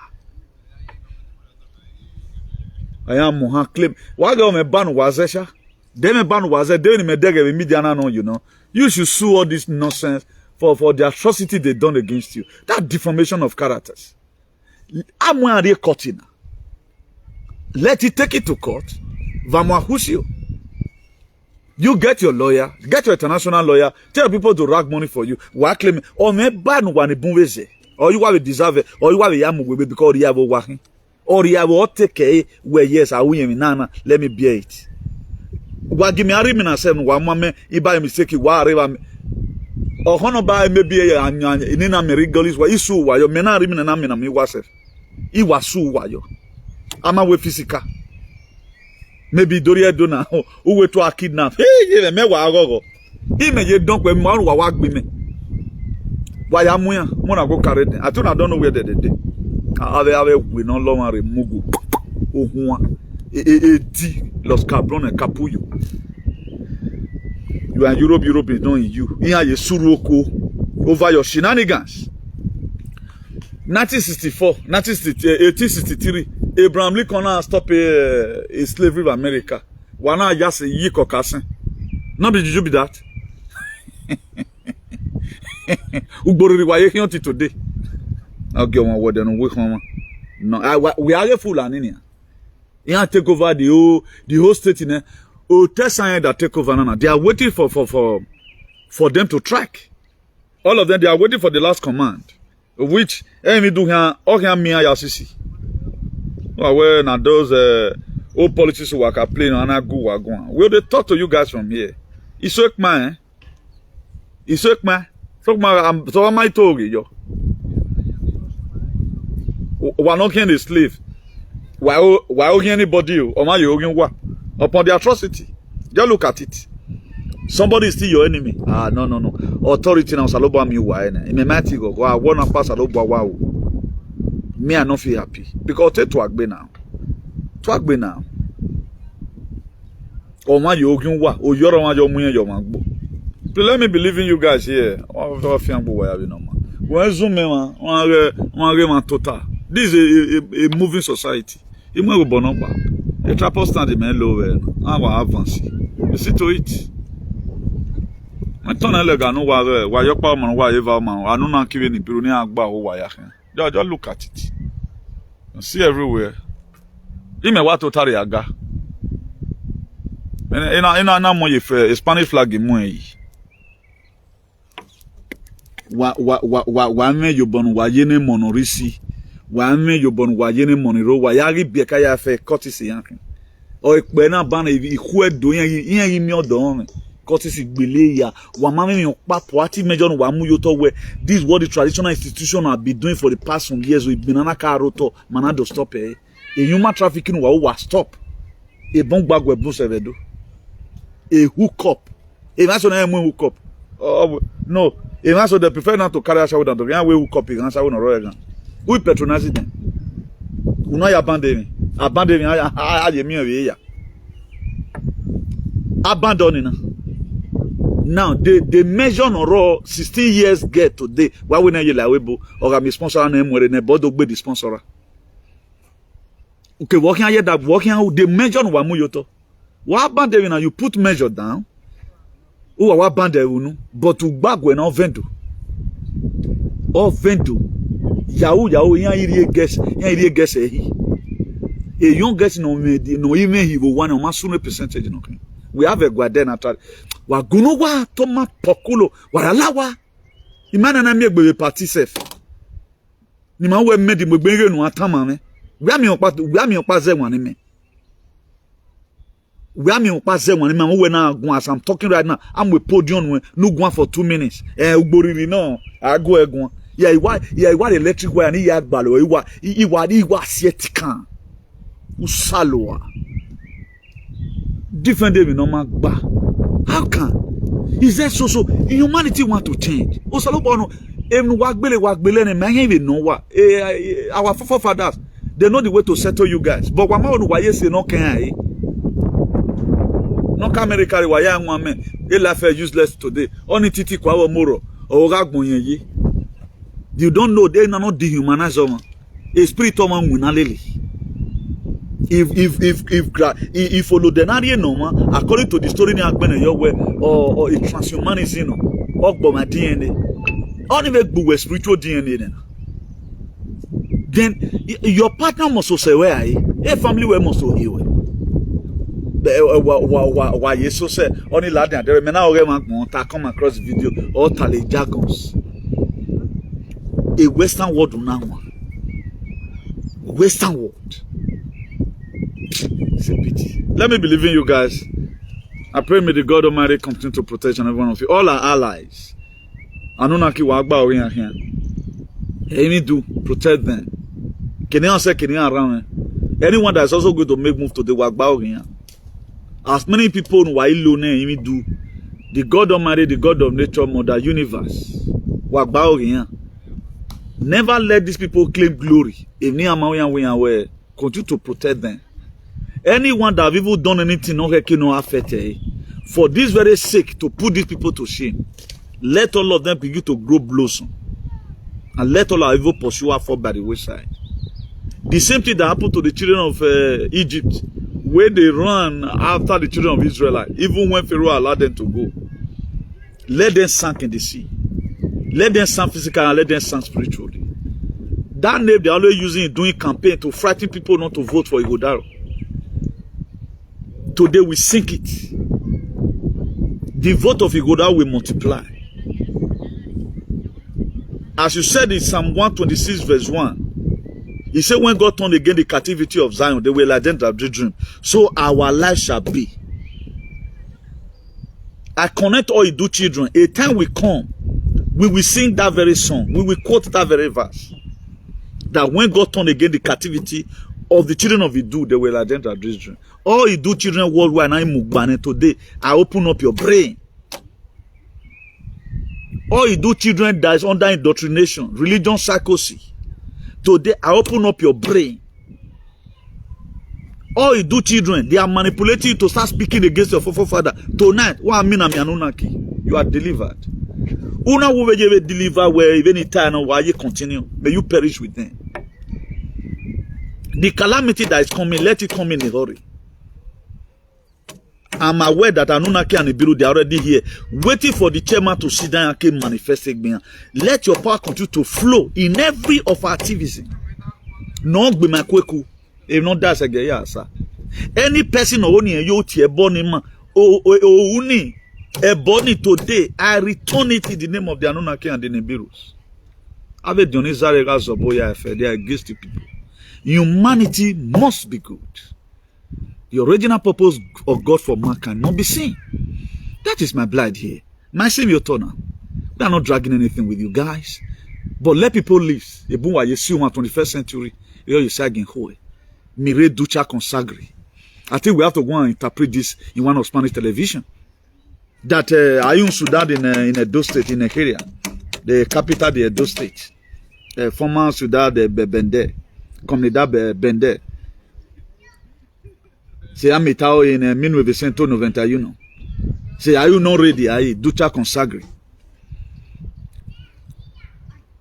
Aya mo ha claim. Wa ga me ban wa zesha. Dem me ban wa ze dem me dege be media na no, you know. You should sue all this nonsense for the atrocity they done against you. That deformation of characters. Amwe are cutting. Let it take it to court. Vamos a you get your lawyer, get your international lawyer, tell people to rag money for you. What claim or me ban one bunweze, or you have a deserve it, or you have a yamu because you have a working, or you have a take where yes, I win nana, let me bear it. What give me a rim and 7 1 moment, if by mistake, whatever. Or honor by maybe a nina merigolis where you sue why your men are rim and amina me was it. He was sue why you. I'm away physical. Maybe Doria Dona, who were to a kidnap. Hey, me wa go. He may ye don't when man wa wag me. Why am we? Mona go carry them. I don't know where they did. We no longer mugu. Los cabron and capullo. You are Europe is not in you. Here you suroko over your shenanigans. 1964, 1863. Abraham Lincoln stop slavery in America. Wana just a year kokasen. Not be you be that. Ugbori riwaye hiyanti today. I'll get one word and we home. No, we are a fool and in here. You take over the whole state in there. Test that take over now. They are waiting for them to track. All of them, they are waiting for the last command. Which me do here, all here me yasisi. Well, now those old politicians who are playing and I go on. Will they talk to you guys from here? It's work man. It's work man. So am I told you? we're not getting a slave. Why anybody or my yoga upon the atrocity? Just look at it. Somebody is still your enemy. No. Authority now saloba mi wa ene. Me mati go. I wanna pass saloba wa. Me I not feel happy because te to agbe now. To agbe now. O ma yoga wa. O yoro ma jo muye yo magbo. Let me believe in you guys here. When zoom me man, total. This is a moving society. A trapper stand man low. I advance. You see to it. I turn a leg. I know why your power man, why ever man. I know not giving the Brunia Agba who wire. Just look at it. You see everywhere. You may want to tarry aga. In Spanish flag in Moy. Wa me yobon wa yene monorisi wa me yobon wa yene moniro wa yari bieka ya fe courtesy yankin o ipe na ban iku edo yen mi odo courtesy gbele ya wa ma me papo ati mejo wa mu yo to we this is what the traditional institution have been doing for the past some years we been na ka roto manado stop a human trafficking wa stop e bon gbagwe bu sevedo a hook up e ma so na mu hook up no. If also they prefer not to carry a shower than to get away with copy and shower on royal. We patronize them. We not abandoning. Abandoning. Abandoning. Now they measure on raw 16 years get today. Why we not yell away or am sponsor name where they both be the sponsor. Okay, working here that working out they measure on wamuyoto. What abandoning now you put measure down. Ou awa bande unu, but u bagwe na vendo. O vendo. Yahoo, yan iri guess ehi. A young guess no even he will want a massive percentage no. We have a guardian at wa gunu wa toma pokulo wa alawa. Imana na mi egbe party self. Ni ma we medi mo gbe nu atama me. We am opa ze wan me. We are me as I'm talking right now. I'm with podium no go for 2 minutes. Uboriri no. I go egon. Yeah, what electric wire ni ya gbalo. Iwa sietikan. Usaloa. Different day we no magba. How can? Is that so humanity want to change? Usaloba no em wagbele ne me even know what. Our forefathers they know the way to settle you guys. But wama no why say no can no camera carry why young woman life useless today only titi kwa wo moro o gagbon yen you don't know they not dehumanize them a spirit of man wina lele if follow the narrative normal according to the story ni agbene your way or a transhumanism ogbo ma DNA only make bu spiritual DNA then your partner must say where a family where must heal why Jesus said only lad and there now come across the video all tally jargons a western world now western world it's a pity. Let me believe in you guys. I pray may the God Almighty continue to protect every one of you, all our allies. I know Naki Wagba or here. Any do protect them. Can you say can you around anyone that's also going to make move to the Wagba or here? As many people know why Lone do the God Almighty, the God of nature, Mother Universe. Wagba never let these people claim glory. If near we continue to protect them. Anyone that have even done anything no affect for this very sake to put these people to shame. Let all of them begin to grow blossom. And let all our evil pursue her fall by the wayside. The same thing that happened to the children of Egypt. Where they run after the children of Israel, even when Pharaoh allowed them to go. Let them sink in the sea. Let them sink physically and let them sink spiritually. That name they're always using doing campaign to frighten people not to vote for Igodaro. Today we sink it. The vote of Igodaro will multiply. As you said in Psalm 126 verse 1, he said when God turned again the captivity of Zion, they will like them that dream. So our life shall be. I connect all Idu children. A time will come, we will sing that very song. We will quote that very verse. that when God turned again the captivity of the children of Idu, they were like them that children. All Idu children worldwide now in Mugbane today, I open up your brain. All Idu children that is under indoctrination, religion psychosis. Today, I open up your brain. All Idu children, they are manipulating you to start speaking against your forefather. Tonight, what I mean, I'm Yanunaki. You are delivered. Una will be delivered where even in time why you continue. May you perish with them. The calamity that is coming, let it come in a hurry. I'm aware that Anunnaki and Ibiru, they are already here, waiting for the chairman to sit down and keep manifesting. Let your power continue to flow in every of our activism. No be my kweku. If not that's a guy, sir. Any person only you tie born man uni a body today, I return it in the name of the Anunnaki and the Nibirus. Ave Dionizare Razoboya Efe, they are against the people. Humanity must be good. The original purpose of God for mankind must be seen. That is my blood here. My same your turn. We are not dragging anything with you guys. But let people live. Ebunwa Yesu 21st century. You say again hoe. Mire ducha consagri. I think we have to go and interpret this in one of Spanish television. That Ayun Sudan in Edo State, in Nigeria, the capital of the Edo State, former Sudan de Bende, Comunidad Bende. C'est un métal in 1991. C'est Ayun not ready, Ayi ducha consagri.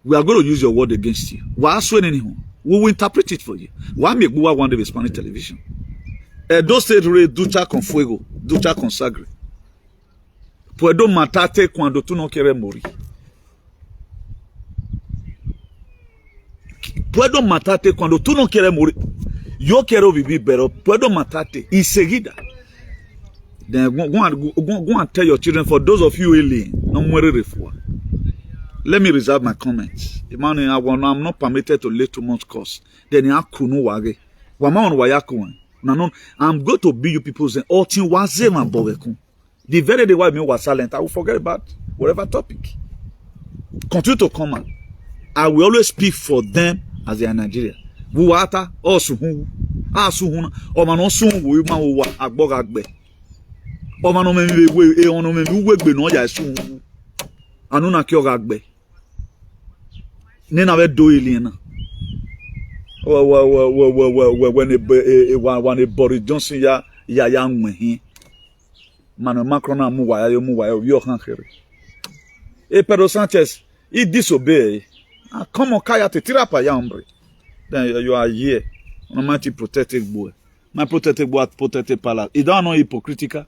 We are going to use your word against you. Why swear anyone? We will interpret it for you. Why make Buwa one day with Spanish television? Edo State re ducha con fuego, ducha consagre. Puedo matarte cuando tú no quieres morir. Puedo matarte cuando tú no quieres morir. Yo quiero vivir, pero puedo matarte enseguida. Then go and tell your children, for those of you alien, no muere refua. Let me reserve my comments. I'm not permitted to lay too much cost. Then I'm going to be you people saying, oh, the very day why me was silent, I will forget about whatever topic. Continue to come on. I will always speak for them as they are Nigeria. Wuwata, oh, suhu, ah, suhuna, oh, man, oh, suhu, ma, oh, agbogagbe. Oh, man, oh, me, no, ya, suhu. Anuna kyogagbe. Nena we do alien. When a Boris Johnson ya ngwe. Mano Macron na mu wa yo hankere. Pedro Sanchez, he disobey. Come on, kaya te tira pa ya hombre. Then you are here. No matter protected boy. My protected boy protected palace. It don't know hypocritical.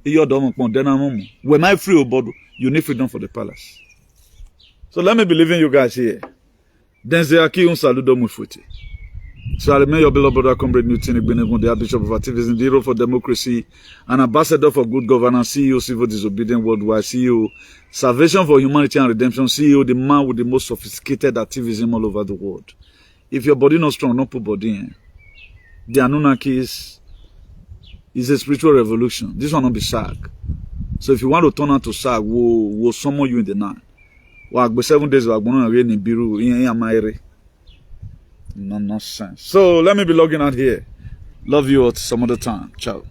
You don't know. When I free obodo, you need freedom for the palace. So let me be leaving you guys here. Denze aki un saludo mufuti. So I remain your beloved brother, comrade Newton Igbenegund, the Archbishop of Activism, the hero for democracy, an ambassador for good governance, CEO, civil disobedience worldwide, CEO, salvation for humanity and redemption, CEO, the man with the most sophisticated activism all over the world. If your body not strong, don't put body in. The Anunnaki is a spiritual revolution. This one will be SAG. So if you want to turn out to SAG, we'll summon you in the night. Well, 7 days we're going to rain in Biru in nonsense. So let me be logging out here. Love you all some other time. Ciao.